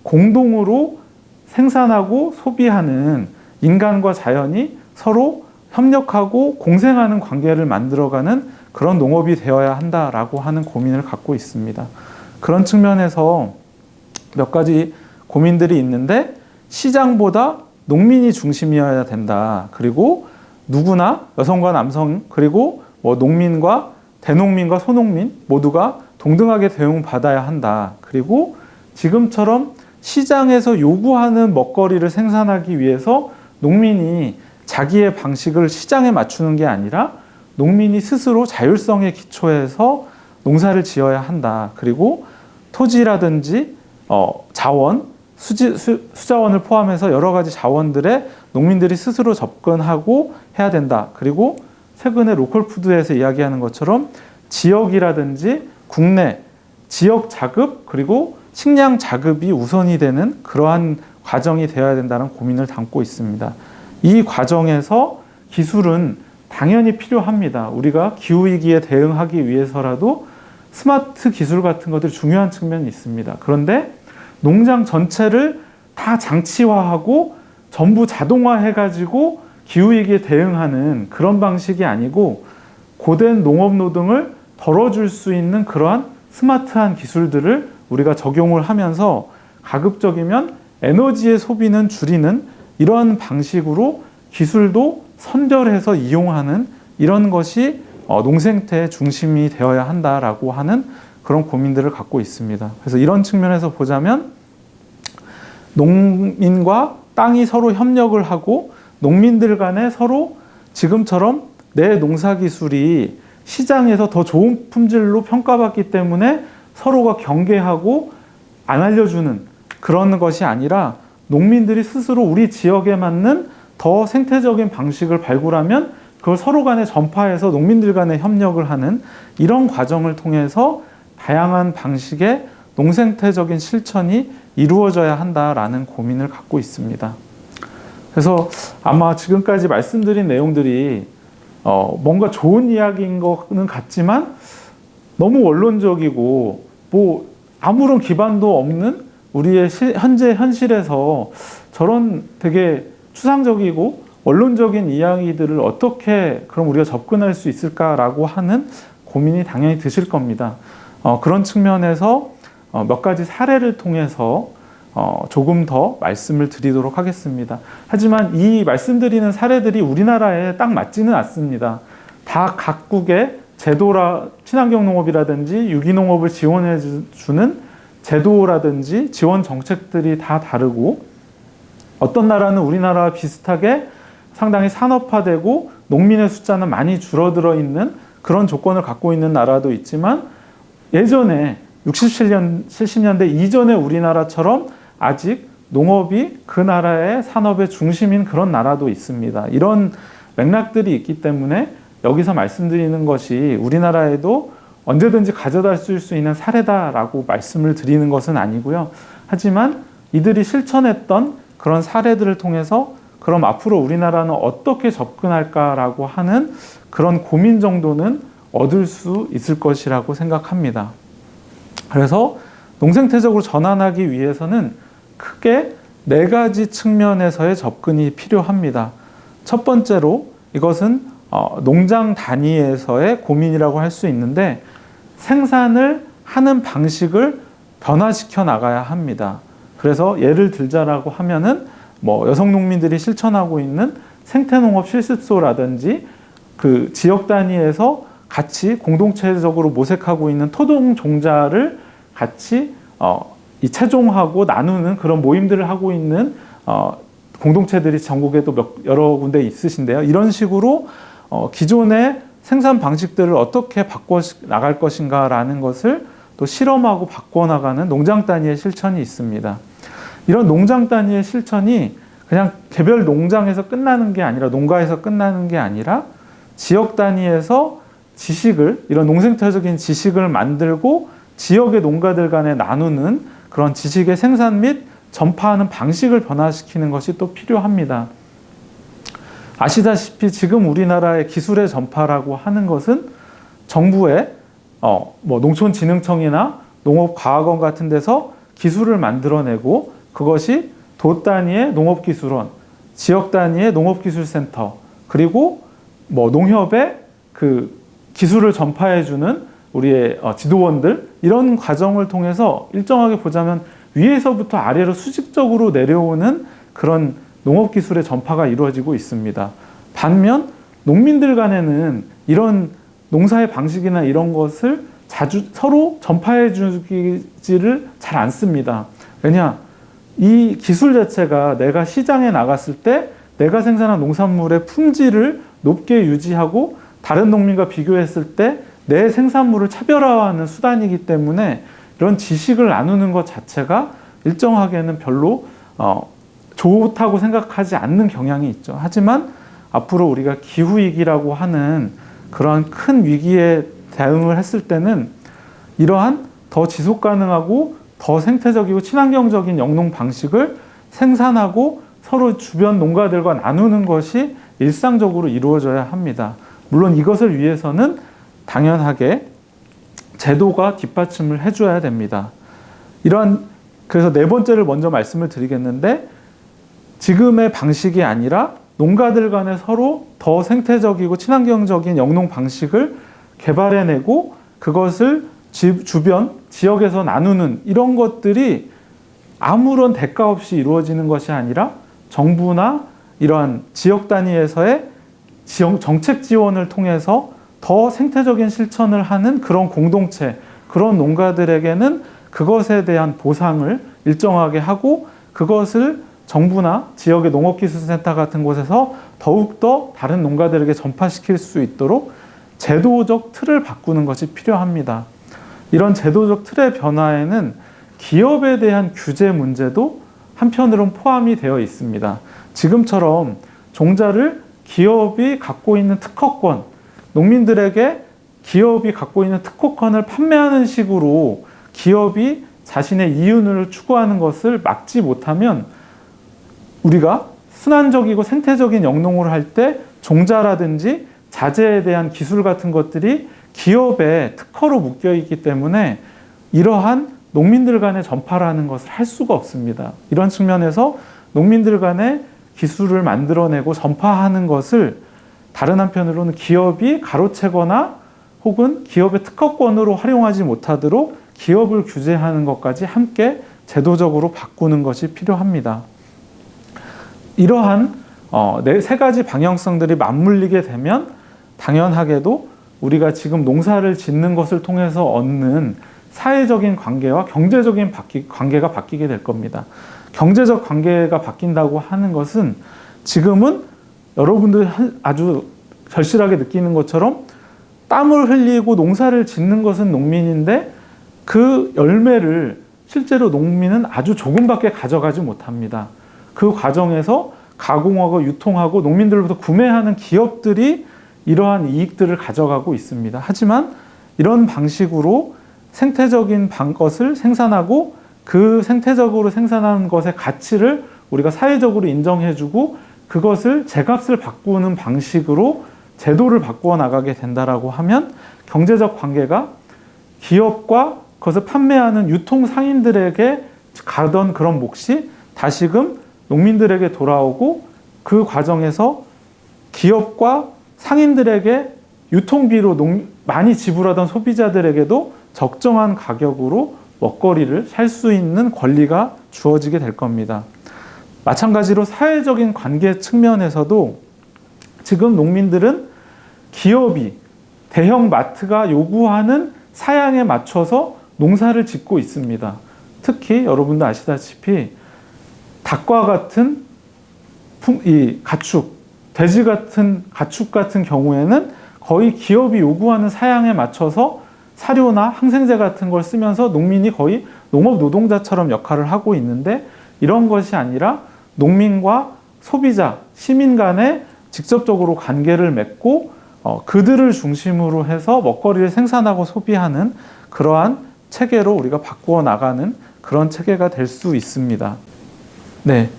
공동으로 생산하고 소비하는 인간과 자연이 서로 협력하고 공생하는 관계를 만들어가는 그런 농업이 되어야 한다라고 하는 고민을 갖고 있습니다. 그런 측면에서 몇 가지 고민들이 있는데 시장보다 농민이 중심이어야 된다. 그리고 누구나 여성과 남성 그리고 농민과 대농민과 소농민 모두가 동등하게 대우받아야 한다. 그리고 지금처럼 시장에서 요구하는 먹거리를 생산하기 위해서 농민이 자기의 방식을 시장에 맞추는 게 아니라 농민이 스스로 자율성에 기초해서 농사를 지어야 한다. 그리고 토지라든지 자원, 수자원을 포함해서 여러 가지 자원들에 농민들이 스스로 접근하고 해야 된다. 그리고 최근에 로컬푸드에서 이야기하는 것처럼 지역이라든지 국내, 지역 자급 그리고 식량 자급이 우선이 되는 그러한 과정이 되어야 된다는 고민을 담고 있습니다. 이 과정에서 기술은 당연히 필요합니다. 우리가 기후위기에 대응하기 위해서라도 스마트 기술 같은 것들이 중요한 측면이 있습니다. 그런데 농장 전체를 다 장치화하고 전부 자동화해가지고 기후위기에 대응하는 그런 방식이 아니고 고된 농업노동을 덜어줄 수 있는 그러한 스마트한 기술들을 우리가 적용을 하면서 가급적이면 에너지의 소비는 줄이는 이러한 방식으로 기술도 선별해서 이용하는 이런 것이 농생태의 중심이 되어야 한다라고 하는 그런 고민들을 갖고 있습니다. 그래서 이런 측면에서 보자면 농민과 땅이 서로 협력을 하고 농민들 간에 서로 지금처럼 내 농사 기술이 시장에서 더 좋은 품질로 평가받기 때문에 서로가 경계하고 안 알려주는 그런 것이 아니라 농민들이 스스로 우리 지역에 맞는 더 생태적인 방식을 발굴하면 그걸 서로 간에 전파해서 농민들 간에 협력을 하는 이런 과정을 통해서 다양한 방식의 농생태적인 실천이 이루어져야 한다라는 고민을 갖고 있습니다. 그래서 아마 지금까지 말씀드린 내용들이 뭔가 좋은 이야기인 것은 같지만 너무 원론적이고 아무런 기반도 없는 우리의 현재 현실에서 저런 되게 추상적이고 원론적인 이야기들을 어떻게 그럼 우리가 접근할 수 있을까라고 하는 고민이 당연히 드실 겁니다. 그런 측면에서 몇 가지 사례를 통해서 조금 더 말씀을 드리도록 하겠습니다. 하지만 이 말씀드리는 사례들이 우리나라에 딱 맞지는 않습니다. 다 각국의 제도라 친환경 농업이라든지 유기농업을 지원해 주는 제도라든지 지원 정책들이 다 다르고, 어떤 나라는 우리나라와 비슷하게 상당히 산업화되고 농민의 숫자는 많이 줄어들어 있는 그런 조건을 갖고 있는 나라도 있지만, 예전에 60, 70년대 이전의 우리나라처럼 아직 농업이 그 나라의 산업의 중심인 그런 나라도 있습니다. 이런 맥락들이 있기 때문에 여기서 말씀드리는 것이 우리나라에도 언제든지 가져다 쓸 수 있는 사례다라고 말씀을 드리는 것은 아니고요. 하지만 이들이 실천했던 그런 사례들을 통해서 그럼 앞으로 우리나라는 어떻게 접근할까라고 하는 그런 고민 정도는 얻을 수 있을 것이라고 생각합니다. 그래서 농생태적으로 전환하기 위해서는 크게 4가지 측면에서의 접근이 필요합니다. 첫 번째로 이것은 농장 단위에서의 고민이라고 할 수 있는데, 생산을 하는 방식을 변화시켜 나가야 합니다. 그래서 예를 들자라고 하면은 여성 농민들이 실천하고 있는 생태농업 실습소라든지, 그 지역 단위에서 같이 공동체적으로 모색하고 있는 토종 종자를 같이 채종하고 나누는 그런 모임들을 하고 있는 공동체들이 전국에도 여러 군데 있으신데요. 이런 식으로 기존의 생산 방식들을 어떻게 바꿔 나갈 것인가라는 것을 또 실험하고 바꿔나가는 농장 단위의 실천이 있습니다. 이런 농장 단위의 실천이 그냥 개별 농장에서 끝나는 게 아니라, 농가에서 끝나는 게 아니라 지역 단위에서 지식을, 이런 농생태적인 지식을 만들고 지역의 농가들 간에 나누는 그런 지식의 생산 및 전파하는 방식을 변화시키는 것이 또 필요합니다. 아시다시피 지금 우리나라의 기술의 전파라고 하는 것은 정부의 농촌진흥청이나 농업과학원 같은 데서 기술을 만들어내고, 그것이 도 단위의 농업기술원, 지역 단위의 농업기술센터, 그리고 농협의 그 기술을 전파해주는 우리의 지도원들, 이런 과정을 통해서 일정하게 보자면 위에서부터 아래로 수직적으로 내려오는 그런 농업기술의 전파가 이루어지고 있습니다. 반면 농민들 간에는 이런 농사의 방식이나 이런 것을 자주 서로 전파해 주기를 잘 않습니다. 왜냐? 이 기술 자체가 내가 시장에 나갔을 때 내가 생산한 농산물의 품질을 높게 유지하고 다른 농민과 비교했을 때 내 생산물을 차별화하는 수단이기 때문에 이런 지식을 나누는 것 자체가 일정하게는 별로 좋다고 생각하지 않는 경향이 있죠. 하지만 앞으로 우리가 기후위기라고 하는 그러한 큰 위기에 대응을 했을 때는 이러한 더 지속가능하고 더 생태적이고 친환경적인 영농 방식을 생산하고 서로 주변 농가들과 나누는 것이 일상적으로 이루어져야 합니다. 물론 이것을 위해서는 당연하게 제도가 뒷받침을 해줘야 됩니다. 그래서 4번째를 먼저 말씀을 드리겠는데, 지금의 방식이 아니라 농가들 간에 서로 더 생태적이고 친환경적인 영농 방식을 개발해내고 그것을 주변 지역에서 나누는, 이런 것들이 아무런 대가 없이 이루어지는 것이 아니라 정부나 이러한 지역 단위에서의 정책 지원을 통해서 더 생태적인 실천을 하는 그런 공동체, 그런 농가들에게는 그것에 대한 보상을 일정하게 하고, 그것을 정부나 지역의 농업기술센터 같은 곳에서 더욱더 다른 농가들에게 전파시킬 수 있도록 제도적 틀을 바꾸는 것이 필요합니다. 이런 제도적 틀의 변화에는 기업에 대한 규제 문제도 한편으로는 포함이 되어 있습니다. 지금처럼 종자를 기업이 갖고 있는 특허권, 농민들에게 기업이 갖고 있는 특허권을 판매하는 식으로 기업이 자신의 이윤을 추구하는 것을 막지 못하면, 우리가 순환적이고 생태적인 영농을 할 때 종자라든지 자재에 대한 기술 같은 것들이 기업의 특허로 묶여 있기 때문에 이러한 농민들 간의 전파라는 것을 할 수가 없습니다. 이런 측면에서 농민들 간의 기술을 만들어내고 전파하는 것을 다른 한편으로는 기업이 가로채거나 혹은 기업의 특허권으로 활용하지 못하도록 기업을 규제하는 것까지 함께 제도적으로 바꾸는 것이 필요합니다. 이러한 3가지 방향성들이 맞물리게 되면 당연하게도 우리가 지금 농사를 짓는 것을 통해서 얻는 사회적인 관계와 경제적인 관계가 바뀌게 될 겁니다. 경제적 관계가 바뀐다고 하는 것은 지금은 여러분들 아주 절실하게 느끼는 것처럼 땀을 흘리고 농사를 짓는 것은 농민인데 그 열매를 실제로 농민은 아주 조금밖에 가져가지 못합니다. 그 과정에서 가공하고 유통하고 농민들로부터 구매하는 기업들이 이러한 이익들을 가져가고 있습니다. 하지만 이런 방식으로 생태적인 것을 생산하고 그 생태적으로 생산한 것의 가치를 우리가 사회적으로 인정해주고 그것을 제값을 바꾸는 방식으로 제도를 바꾸어 나가게 된다라고 하면 경제적 관계가 기업과 그것을 판매하는 유통 상인들에게 가던 그런 몫이 다시금 농민들에게 돌아오고 그 과정에서 기업과 상인들에게 유통비로 많이 지불하던 소비자들에게도 적정한 가격으로 먹거리를 살 수 있는 권리가 주어지게 될 겁니다. 마찬가지로 사회적인 관계 측면에서도 지금 농민들은 기업이 대형 마트가 요구하는 사양에 맞춰서 농사를 짓고 있습니다. 특히 여러분도 아시다시피 닭과 같은 이 가축, 돼지 같은 가축 같은 경우에는 거의 기업이 요구하는 사양에 맞춰서 사료나 항생제 같은 걸 쓰면서 농민이 거의 농업 노동자처럼 역할을 하고 있는데 이런 것이 아니라 농민과 소비자, 시민 간에 직접적으로 관계를 맺고 그들을 중심으로 해서 먹거리를 생산하고 소비하는 그러한 체계로 우리가 바꾸어 나가는 그런 체계가 될 수 있습니다. 네,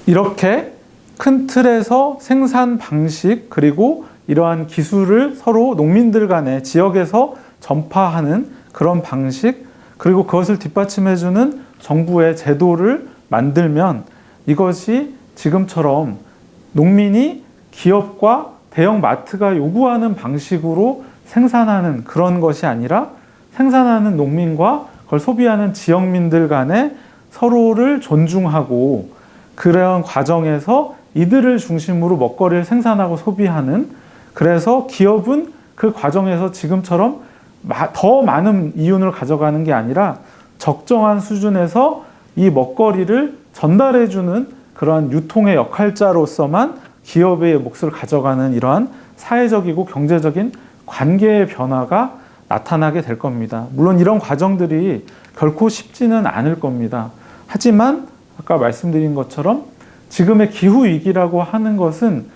이렇게 큰 틀에서 생산 방식 그리고 이러한 기술을 서로 농민들 간에 지역에서 전파하는 그런 방식 그리고 그것을 뒷받침해주는 정부의 제도를 만들면 이것이 지금처럼 농민이 기업과 대형 마트가 요구하는 방식으로 생산하는 그런 것이 아니라 생산하는 농민과 그걸 소비하는 지역민들 간에 서로를 존중하고 그런 과정에서 이들을 중심으로 먹거리를 생산하고 소비하는 그래서 기업은 그 과정에서 지금처럼 더 많은 이윤을 가져가는 게 아니라 적정한 수준에서 이 먹거리를 전달해주는 그러한 유통의 역할자로서만 기업의 몫을 가져가는 이러한 사회적이고 경제적인 관계의 변화가 나타나게 될 겁니다. 물론 이런 과정들이 결코 쉽지는 않을 겁니다. 하지만 아까 말씀드린 것처럼 지금의 기후위기라고 하는 것은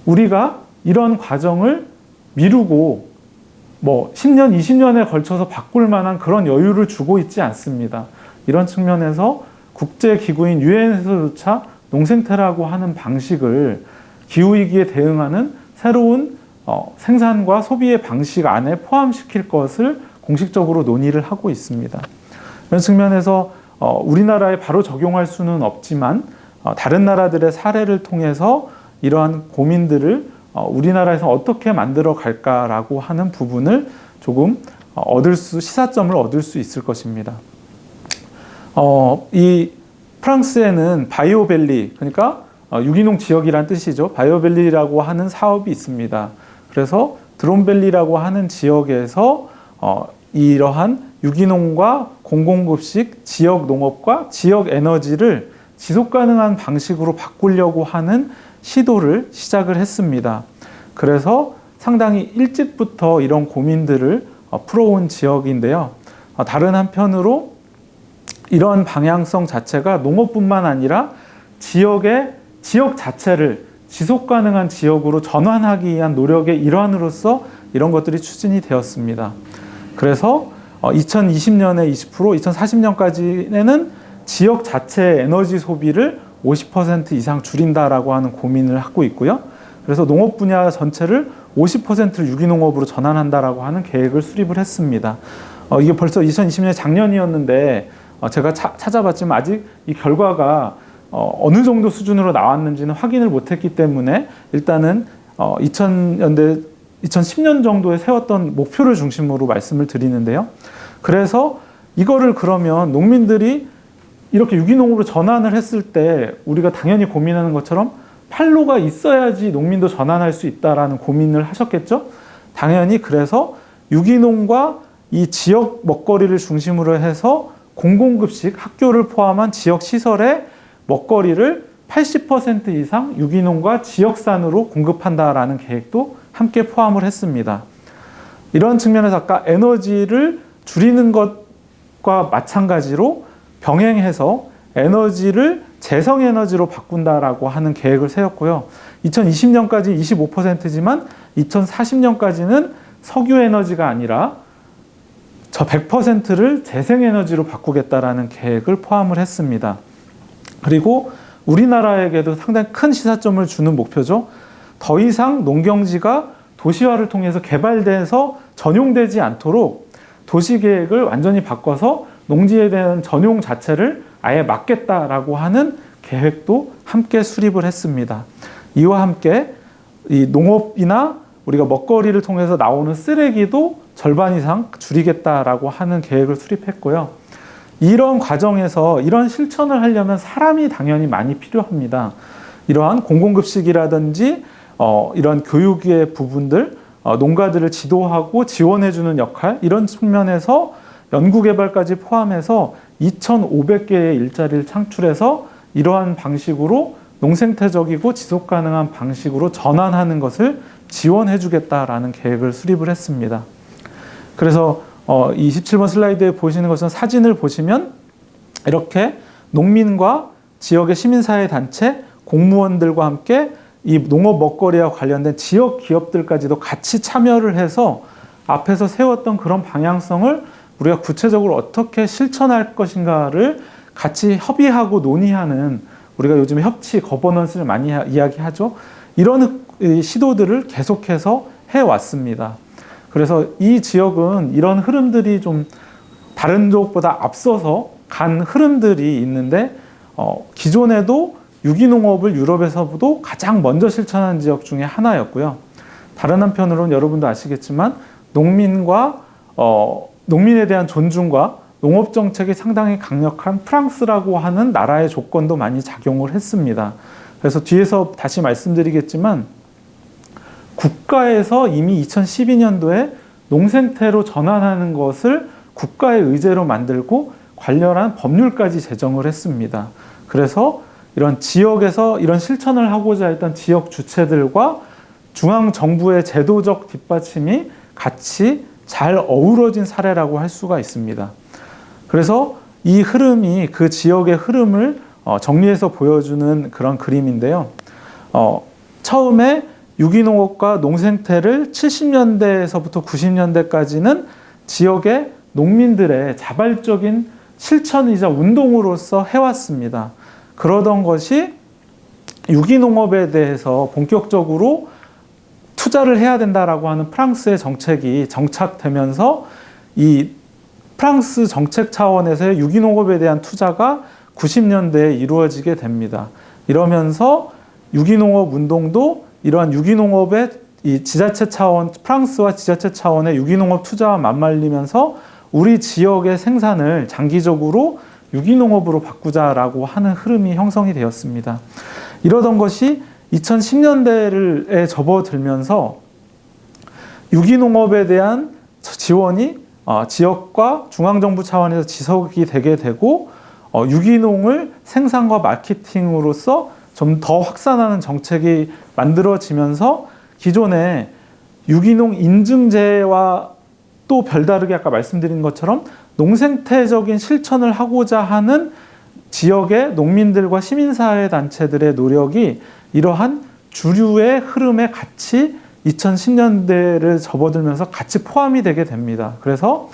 우리가 이런 과정을 미루고 10년, 20년에 걸쳐서 바꿀 만한 그런 여유를 주고 있지 않습니다. 이런 측면에서 국제기구인 유엔에서조차 농생태라고 하는 방식을 기후위기에 대응하는 새로운 생산과 소비의 방식 안에 포함시킬 것을 공식적으로 논의를 하고 있습니다. 이런 측면에서 우리나라에 바로 적용할 수는 없지만 다른 나라들의 사례를 통해서 이러한 고민들을 우리나라에서 어떻게 만들어 갈까라고 하는 부분을 조금 시사점을 얻을 수 있을 것입니다. 이 프랑스에는 바이오밸리, 그러니까 유기농 지역이란 뜻이죠. 바이오밸리라고 하는 사업이 있습니다. 그래서 드론밸리라고 하는 지역에서 이러한 유기농과 공공급식, 지역 농업과 지역 에너지를 지속 가능한 방식으로 바꾸려고 하는 시도를 시작을 했습니다. 그래서 상당히 일찍부터 이런 고민들을 풀어온 지역인데요. 다른 한편으로 이런 방향성 자체가 농업뿐만 아니라 지역 자체를 지속 가능한 지역으로 전환하기 위한 노력의 일환으로서 이런 것들이 추진이 되었습니다. 그래서 2020년에 20%, 2040년까지는 지역 자체의 에너지 소비를 50% 이상 줄인다라고 하는 고민을 하고 있고요. 그래서 농업 분야 전체를 50%를 유기농업으로 전환한다라고 하는 계획을 수립을 했습니다. 이게 벌써 2020년 작년이었는데 제가 찾아봤지만 아직 이 결과가 어느 정도 수준으로 나왔는지는 확인을 못했기 때문에 일단은 2010년 정도에 세웠던 목표를 중심으로 말씀을 드리는데요. 그래서 이거를 그러면 농민들이 이렇게 유기농으로 전환을 했을 때 우리가 당연히 고민하는 것처럼 판로가 있어야지 농민도 전환할 수 있다라는 고민을 하셨겠죠? 당연히 그래서 유기농과 이 지역 먹거리를 중심으로 해서 공공급식, 학교를 포함한 지역 시설의 먹거리를 80% 이상 유기농과 지역산으로 공급한다라는 계획도 함께 포함을 했습니다. 이런 측면에서 아까 에너지를 줄이는 것과 마찬가지로 병행해서 에너지를 재생에너지로 바꾼다라고 하는 계획을 세웠고요. 2020년까지 25%지만 2040년까지는 석유에너지가 아니라 저 100%를 재생에너지로 바꾸겠다라는 계획을 포함을 했습니다. 그리고 우리나라에게도 상당히 큰 시사점을 주는 목표죠. 더 이상 농경지가 도시화를 통해서 개발돼서 전용되지 않도록 도시계획을 완전히 바꿔서 농지에 대한 전용 자체를 아예 막겠다라고 하는 계획도 함께 수립을 했습니다. 이와 함께 이 농업이나 우리가 먹거리를 통해서 나오는 쓰레기도 절반 이상 줄이겠다라고 하는 계획을 수립했고요. 이런 과정에서 이런 실천을 하려면 사람이 당연히 많이 필요합니다. 이러한 공공급식이라든지 이런 교육의 부분들, 농가들을 지도하고 지원해주는 역할, 이런 측면에서 연구개발까지 포함해서 2,500개의 일자리를 창출해서 이러한 방식으로 농생태적이고 지속가능한 방식으로 전환하는 것을 지원해주겠다라는 계획을 수립을 했습니다. 그래서 27번 슬라이드에 보시는 것은 사진을 보시면 이렇게 농민과 지역의 시민사회 단체, 공무원들과 함께 이 농업 먹거리와 관련된 지역 기업들까지도 같이 참여를 해서 앞에서 세웠던 그런 방향성을 우리가 구체적으로 어떻게 실천할 것인가를 같이 협의하고 논의하는, 우리가 요즘 협치, 거버넌스를 많이 이야기하죠. 이런 시도들을 계속해서 해왔습니다. 그래서 이 지역은 이런 흐름들이 좀 다른 쪽보다 앞서서 간 흐름들이 있는데 기존에도 유기농업을 유럽에서도 가장 먼저 실천한 지역 중에 하나였고요. 다른 한편으로는 여러분도 아시겠지만 농민에 대한 존중과 농업 정책이 상당히 강력한 프랑스라고 하는 나라의 조건도 많이 작용을 했습니다. 그래서 뒤에서 다시 말씀드리겠지만 국가에서 이미 2012년도에 농생태로 전환하는 것을 국가의 의제로 만들고 관련한 법률까지 제정을 했습니다. 그래서 이런 지역에서 이런 실천을 하고자 했던 지역 주체들과 중앙정부의 제도적 뒷받침이 같이 잘 어우러진 사례라고 할 수가 있습니다. 그래서 이 흐름이 그 지역의 흐름을 정리해서 보여주는 그런 그림인데요. 처음에 유기농업과 농생태를 70년대에서부터 90년대까지는 지역의 농민들의 자발적인 실천이자 운동으로서 해왔습니다. 그러던 것이 유기농업에 대해서 본격적으로 투자를 해야 된다라고 하는 프랑스의 정책이 정착되면서 이 프랑스 정책 차원에서의 유기농업에 대한 투자가 90년대에 이루어지게 됩니다. 이러면서 유기농업 운동도 이러한 유기농업의 이 지자체 차원, 프랑스와 지자체 차원의 유기농업 투자와 맞물리면서 우리 지역의 생산을 장기적으로 유기농업으로 바꾸자라고 하는 흐름이 형성이 되었습니다. 이러던 것이 2010년대에 접어들면서 유기농업에 대한 지원이 지역과 중앙정부 차원에서 지속이 되게 되고 유기농을 생산과 마케팅으로서 좀 더 확산하는 정책이 만들어지면서 기존의 유기농 인증제와 또 별다르게 아까 말씀드린 것처럼 농생태적인 실천을 하고자 하는 지역의 농민들과 시민사회 단체들의 노력이 이러한 주류의 흐름에 같이 2010년대를 접어들면서 같이 포함이 되게 됩니다. 그래서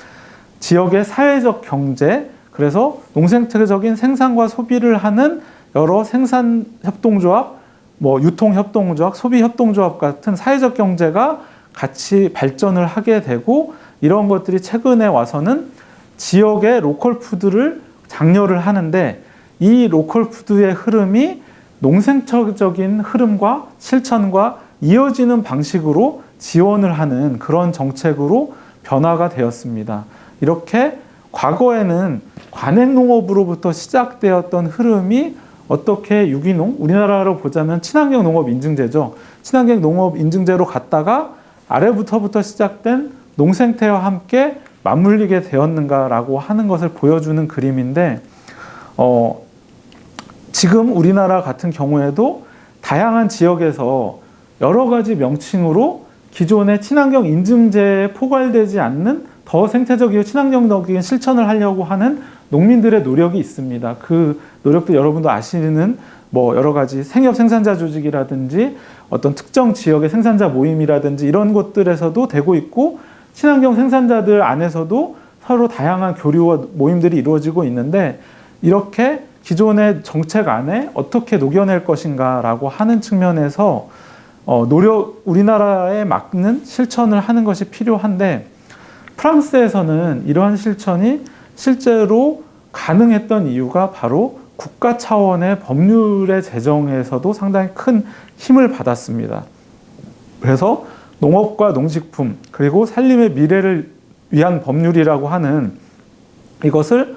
지역의 사회적 경제, 그래서 농생태적인 생산과 소비를 하는 여러 생산협동조합, 유통협동조합, 소비협동조합 같은 사회적 경제가 같이 발전을 하게 되고 이런 것들이 최근에 와서는 지역의 로컬푸드를 장려를 하는데 이 로컬푸드의 흐름이 농생처적인 흐름과 실천과 이어지는 방식으로 지원을 하는 그런 정책으로 변화가 되었습니다. 이렇게 과거에는 관행농업으로부터 시작되었던 흐름이 어떻게 유기농, 우리나라로 보자면 친환경 농업 인증제죠. 친환경 농업 인증제로 갔다가 아래부터 시작된 농생태와 함께 맞물리게 되었는가라고 하는 것을 보여주는 그림인데, 지금 우리나라 같은 경우에도 다양한 지역에서 여러 가지 명칭으로 기존의 친환경 인증제에 포괄되지 않는 더 생태적이고 친환경적인 실천을 하려고 하는 농민들의 노력이 있습니다. 그 노력도 여러분도 아시는 뭐 여러 가지 생협 생산자 조직이라든지 어떤 특정 지역의 생산자 모임이라든지 이런 곳들에서도 되고 있고, 친환경 생산자들 안에서도 서로 다양한 교류와 모임들이 이루어지고 있는데, 이렇게 기존의 정책 안에 어떻게 녹여낼 것인가라고 하는 측면에서 우리나라에 맞는 실천을 하는 것이 필요한데, 프랑스에서는 이러한 실천이 실제로 가능했던 이유가 바로 국가 차원의 법률의 제정에서도 상당히 큰 힘을 받았습니다. 그래서 농업과 농식품 그리고 산림의 미래를 위한 법률이라고 하는 이것을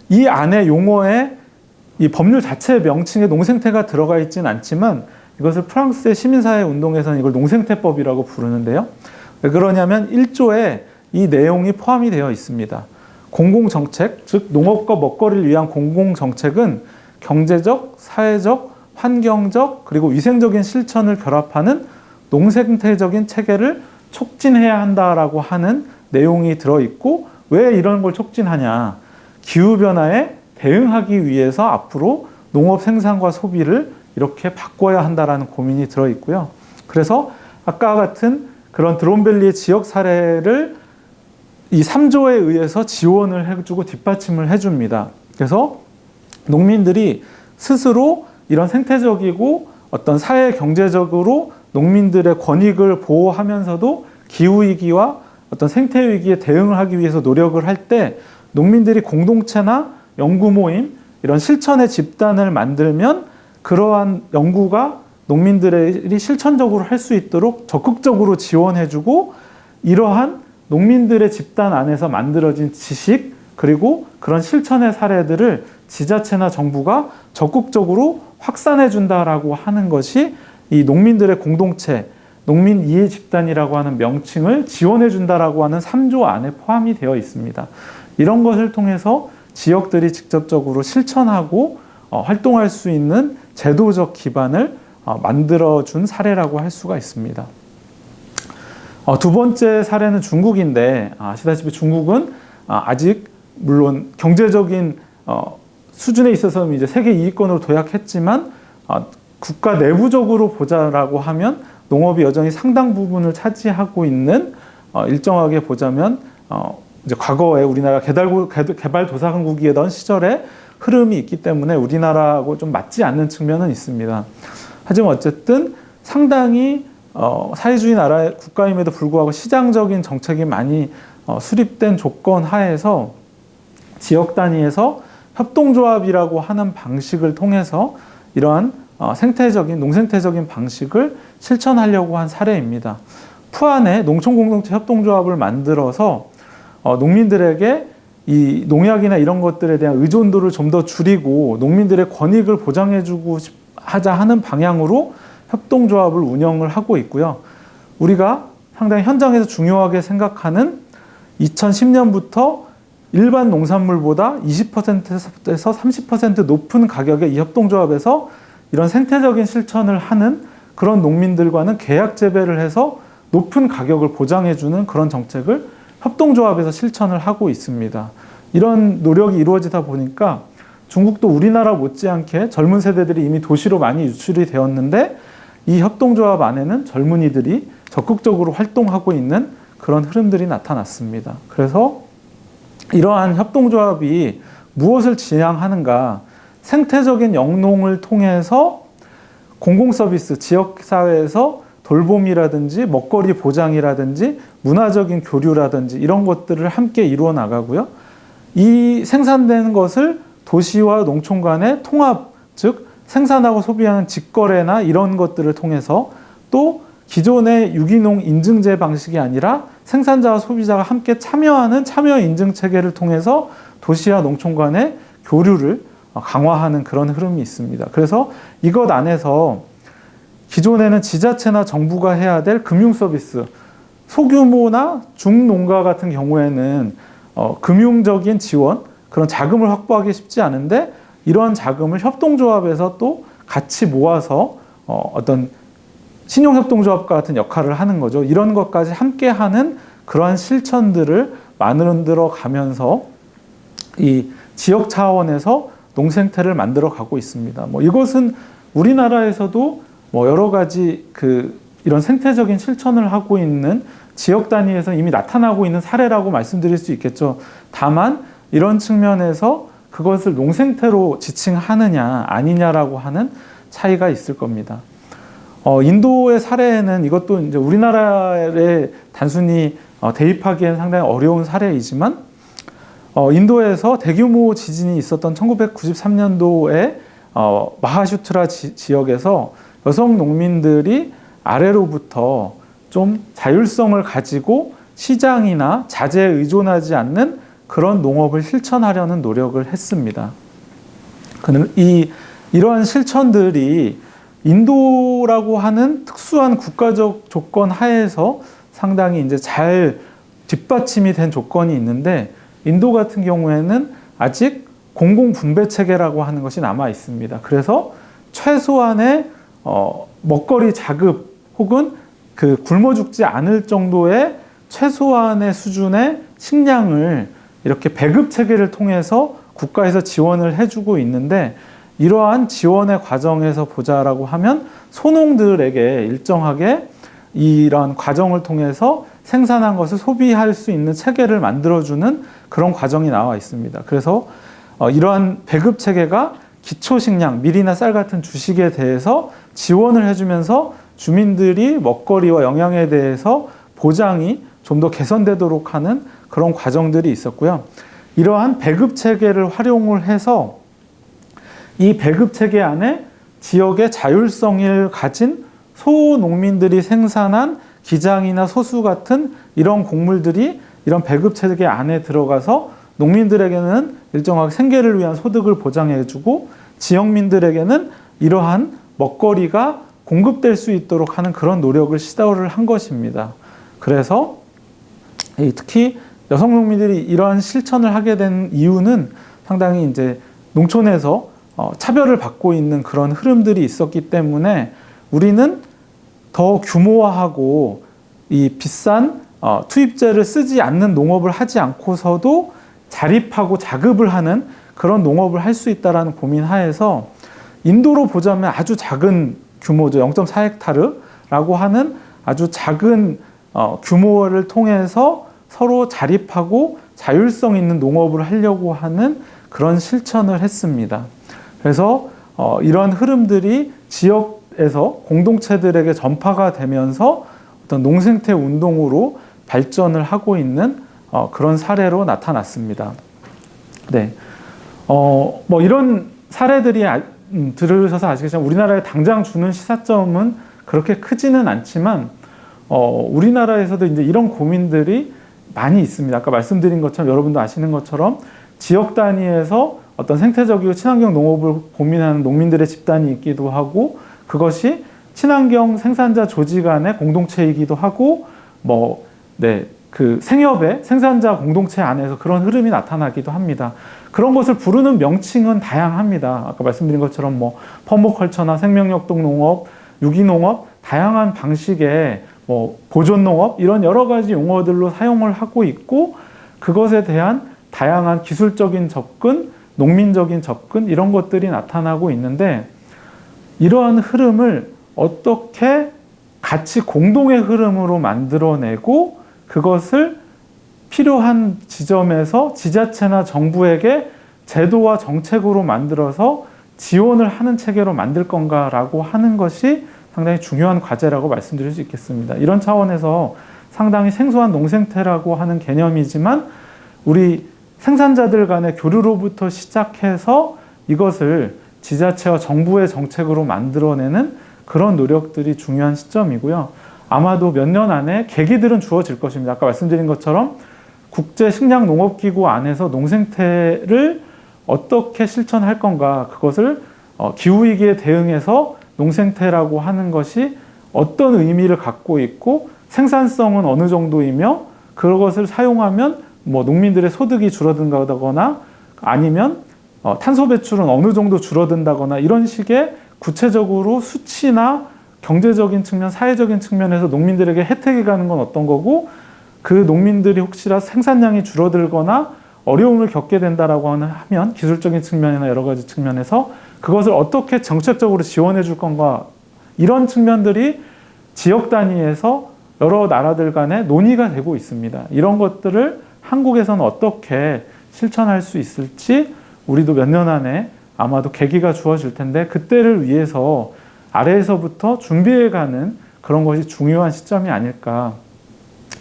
이 안에 용어에 이 법률 자체의 명칭에 농생태가 들어가 있지는 않지만, 이것을 프랑스의 시민사회 운동에서는 이걸 농생태법이라고 부르는데요. 왜 그러냐면 1조에 이 내용이 포함이 되어 있습니다. 공공정책, 즉 농업과 먹거리를 위한 공공정책은 경제적, 사회적, 환경적 그리고 위생적인 실천을 결합하는 농생태적인 체계를 촉진해야 한다라고 하는 내용이 들어있고, 왜 이런 걸 촉진하냐, 기후변화에 대응하기 위해서 앞으로 농업 생산과 소비를 이렇게 바꿔야 한다라는 고민이 들어있고요. 그래서 아까 같은 그런 드론밸리의 지역 사례를 이 3조에 의해서 지원을 해주고 뒷받침을 해줍니다. 그래서 농민들이 스스로 이런 생태적이고 어떤 사회 경제적으로 농민들의 권익을 보호하면서도 기후위기와 어떤 생태위기에 대응을 하기 위해서 노력을 할 때, 농민들이 공동체나 연구 모임, 이런 실천의 집단을 만들면 그러한 연구가 농민들이 실천적으로 할 수 있도록 적극적으로 지원해주고, 이러한 농민들의 집단 안에서 만들어진 지식 그리고 그런 실천의 사례들을 지자체나 정부가 적극적으로 확산해 준다라고 하는 것이 이 농민들의 공동체, 농민 이해 집단이라고 하는 명칭을 지원해 준다라고 하는 3조 안에 포함이 되어 있습니다. 이런 것을 통해서 지역들이 직접적으로 실천하고 활동할 수 있는 제도적 기반을 만들어준 사례라고 할 수가 있습니다. 두 번째 사례는 중국인데, 아시다시피 중국은 아직 물론 경제적인 수준에 있어서는 이제 세계 2위권으로 도약했지만, 국가 내부적으로 보자라고 하면 농업이 여전히 상당 부분을 차지하고 있는, 일정하게 보자면 이제 과거에 우리나라 개발도상국이던 시절에 흐름이 있기 때문에 우리나라하고 좀 맞지 않는 측면은 있습니다. 하지만 어쨌든 상당히 사회주의 나라 국가임에도 불구하고 시장적인 정책이 많이 수립된 조건 하에서 지역 단위에서 협동조합이라고 하는 방식을 통해서 이러한 생태적인, 농생태적인 방식을 실천하려고 한 사례입니다. 푸안에 농촌공동체 협동조합을 만들어서 농민들에게 이 농약이나 이런 것들에 대한 의존도를 좀 더 줄이고 농민들의 권익을 보장해주고 하자 하는 방향으로 협동조합을 운영을 하고 있고요. 우리가 상당히 현장에서 중요하게 생각하는 2010년부터 일반 농산물보다 20%에서 30% 높은 가격에 이 협동조합에서 이런 생태적인 실천을 하는 그런 농민들과는 계약 재배를 해서 높은 가격을 보장해주는 그런 정책을 협동조합에서 실천을 하고 있습니다. 이런 노력이 이루어지다 보니까 중국도 우리나라 못지않게 젊은 세대들이 이미 도시로 많이 유출이 되었는데, 이 협동조합 안에는 젊은이들이 적극적으로 활동하고 있는 그런 흐름들이 나타났습니다. 그래서 이러한 협동조합이 무엇을 지향하는가, 생태적인 영농을 통해서 공공서비스, 지역사회에서 돌봄이라든지 먹거리 보장이라든지 문화적인 교류라든지 이런 것들을 함께 이루어 나가고요. 이 생산되는 것을 도시와 농촌 간의 통합, 즉 생산하고 소비하는 직거래나 이런 것들을 통해서, 또 기존의 유기농 인증제 방식이 아니라 생산자와 소비자가 함께 참여하는 참여 인증 체계를 통해서 도시와 농촌 간의 교류를 강화하는 그런 흐름이 있습니다. 그래서 이것 안에서 기존에는 지자체나 정부가 해야 될 금융 서비스, 소규모나 중농가 같은 경우에는 금융적인 지원, 그런 자금을 확보하기 쉽지 않은데 이러한 자금을 협동조합에서 또 같이 모아서 어떤 신용협동조합과 같은 역할을 하는 거죠. 이런 것까지 함께하는 그러한 실천들을 만들어 가면서 이 지역 차원에서 농생태를 만들어 가고 있습니다. 이것은 우리나라에서도 여러 가지 이런 생태적인 실천을 하고 있는 지역 단위에서 이미 나타나고 있는 사례라고 말씀드릴 수 있겠죠. 다만 이런 측면에서 그것을 농생태로 지칭하느냐 아니냐라고 하는 차이가 있을 겁니다. 인도의 사례는 이것도 이제 우리나라에 단순히 대입하기엔 상당히 어려운 사례이지만 인도에서 대규모 지진이 있었던 1993년도에 마하슈트라 지역에서 여성 농민들이 아래로부터 좀 자율성을 가지고 시장이나 자재에 의존하지 않는 그런 농업을 실천하려는 노력을 했습니다. 이러한 실천들이 인도라고 하는 특수한 국가적 조건 하에서 상당히 이제 잘 뒷받침이 된 조건이 있는데 인도 같은 경우에는 아직 공공분배 체계라고 하는 것이 남아 있습니다. 그래서 최소한의 먹거리 자급 혹은 굶어 죽지 않을 정도의 최소한의 수준의 식량을 이렇게 배급 체계를 통해서 국가에서 지원을 해주고 있는데 이러한 지원의 과정에서 보자라고 하면 소농들에게 일정하게 이런 과정을 통해서 생산한 것을 소비할 수 있는 체계를 만들어주는 그런 과정이 나와 있습니다. 그래서 이러한 배급 체계가 기초식량, 밀이나 쌀 같은 주식에 대해서 지원을 해주면서 주민들이 먹거리와 영양에 대해서 보장이 좀 더 개선되도록 하는 그런 과정들이 있었고요. 이러한 배급 체계를 활용을 해서 이 배급 체계 안에 지역의 자율성을 가진 소농민들이 생산한 기장이나 소수 같은 이런 곡물들이 이런 배급 체계 안에 들어가서 농민들에게는 일정하게 생계를 위한 소득을 보장해주고 지역민들에게는 이러한 먹거리가 공급될 수 있도록 하는 그런 노력을 시도를 한 것입니다. 그래서 특히 여성 농민들이 이러한 실천을 하게 된 이유는 상당히 이제 농촌에서 차별을 받고 있는 그런 흐름들이 있었기 때문에 우리는 더 규모화하고 이 비싼 투입재를 쓰지 않는 농업을 하지 않고서도 자립하고 자급을 하는 그런 농업을 할 수 있다는 고민 하에서 인도로 보자면 아주 작은 규모죠. 0.4헥타르라고 하는 아주 작은 규모를 통해서 서로 자립하고 자율성 있는 농업을 하려고 하는 그런 실천을 했습니다. 그래서 이런 흐름들이 지역에서 공동체들에게 전파가 되면서 어떤 농생태 운동으로 발전을 하고 있는 그런 사례로 나타났습니다. 네, 이런 사례들이 들으셔서 아시겠지만 우리나라에 당장 주는 시사점은 그렇게 크지는 않지만 우리나라에서도 이제 이런 고민들이 많이 있습니다. 아까 말씀드린 것처럼 여러분도 아시는 것처럼 지역 단위에서 어떤 생태적이고 친환경 농업을 고민하는 농민들의 집단이 있기도 하고 그것이 친환경 생산자 조직 안의 공동체이기도 하고 그 생협의 생산자 공동체 안에서 그런 흐름이 나타나기도 합니다. 그런 것을 부르는 명칭은 다양합니다. 아까 말씀드린 것처럼 퍼머컬처나 생명력동 농업, 유기농업 다양한 방식의 보존농업 이런 여러 가지 용어들로 사용을 하고 있고 그것에 대한 다양한 기술적인 접근, 농민적인 접근 이런 것들이 나타나고 있는데 이러한 흐름을 어떻게 같이 공동의 흐름으로 만들어내고 그것을 필요한 지점에서 지자체나 정부에게 제도와 정책으로 만들어서 지원을 하는 체계로 만들 건가라고 하는 것이 상당히 중요한 과제라고 말씀드릴 수 있겠습니다. 이런 차원에서 상당히 생소한 농생태라고 하는 개념이지만 우리 생산자들 간의 교류로부터 시작해서 이것을 지자체와 정부의 정책으로 만들어내는 그런 노력들이 중요한 시점이고요. 아마도 몇 년 안에 계기들은 주어질 것입니다. 아까 말씀드린 것처럼 국제식량농업기구 안에서 농생태를 어떻게 실천할 건가 그것을 기후위기에 대응해서 농생태라고 하는 것이 어떤 의미를 갖고 있고 생산성은 어느 정도이며 그것을 사용하면 뭐 농민들의 소득이 줄어든다거나 아니면 탄소 배출은 어느 정도 줄어든다거나 이런 식의 구체적으로 수치나 경제적인 측면, 사회적인 측면에서 농민들에게 혜택이 가는 건 어떤 거고 그 농민들이 혹시라도 생산량이 줄어들거나 어려움을 겪게 된다라고 하면 기술적인 측면이나 여러 가지 측면에서 그것을 어떻게 정책적으로 지원해 줄 건가 이런 측면들이 지역 단위에서 여러 나라들 간에 논의가 되고 있습니다. 이런 것들을 한국에서는 어떻게 실천할 수 있을지 우리도 몇 년 안에 아마도 계기가 주어질 텐데 그때를 위해서 아래에서부터 준비해가는 그런 것이 중요한 시점이 아닐까.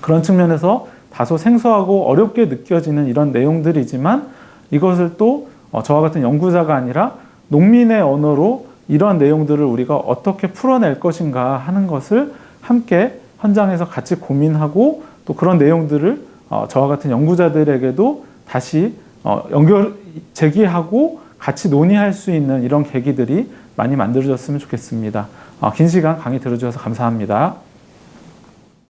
그런 측면에서 다소 생소하고 어렵게 느껴지는 이런 내용들이지만 이것을 또 저와 같은 연구자가 아니라 농민의 언어로 이러한 내용들을 우리가 어떻게 풀어낼 것인가 하는 것을 함께 현장에서 같이 고민하고 또 그런 내용들을 저와 같은 연구자들에게도 다시 제기하고 같이 논의할 수 있는 이런 계기들이 많이 만들어졌으면 좋겠습니다. 긴 시간 강의 들어주셔서 감사합니다.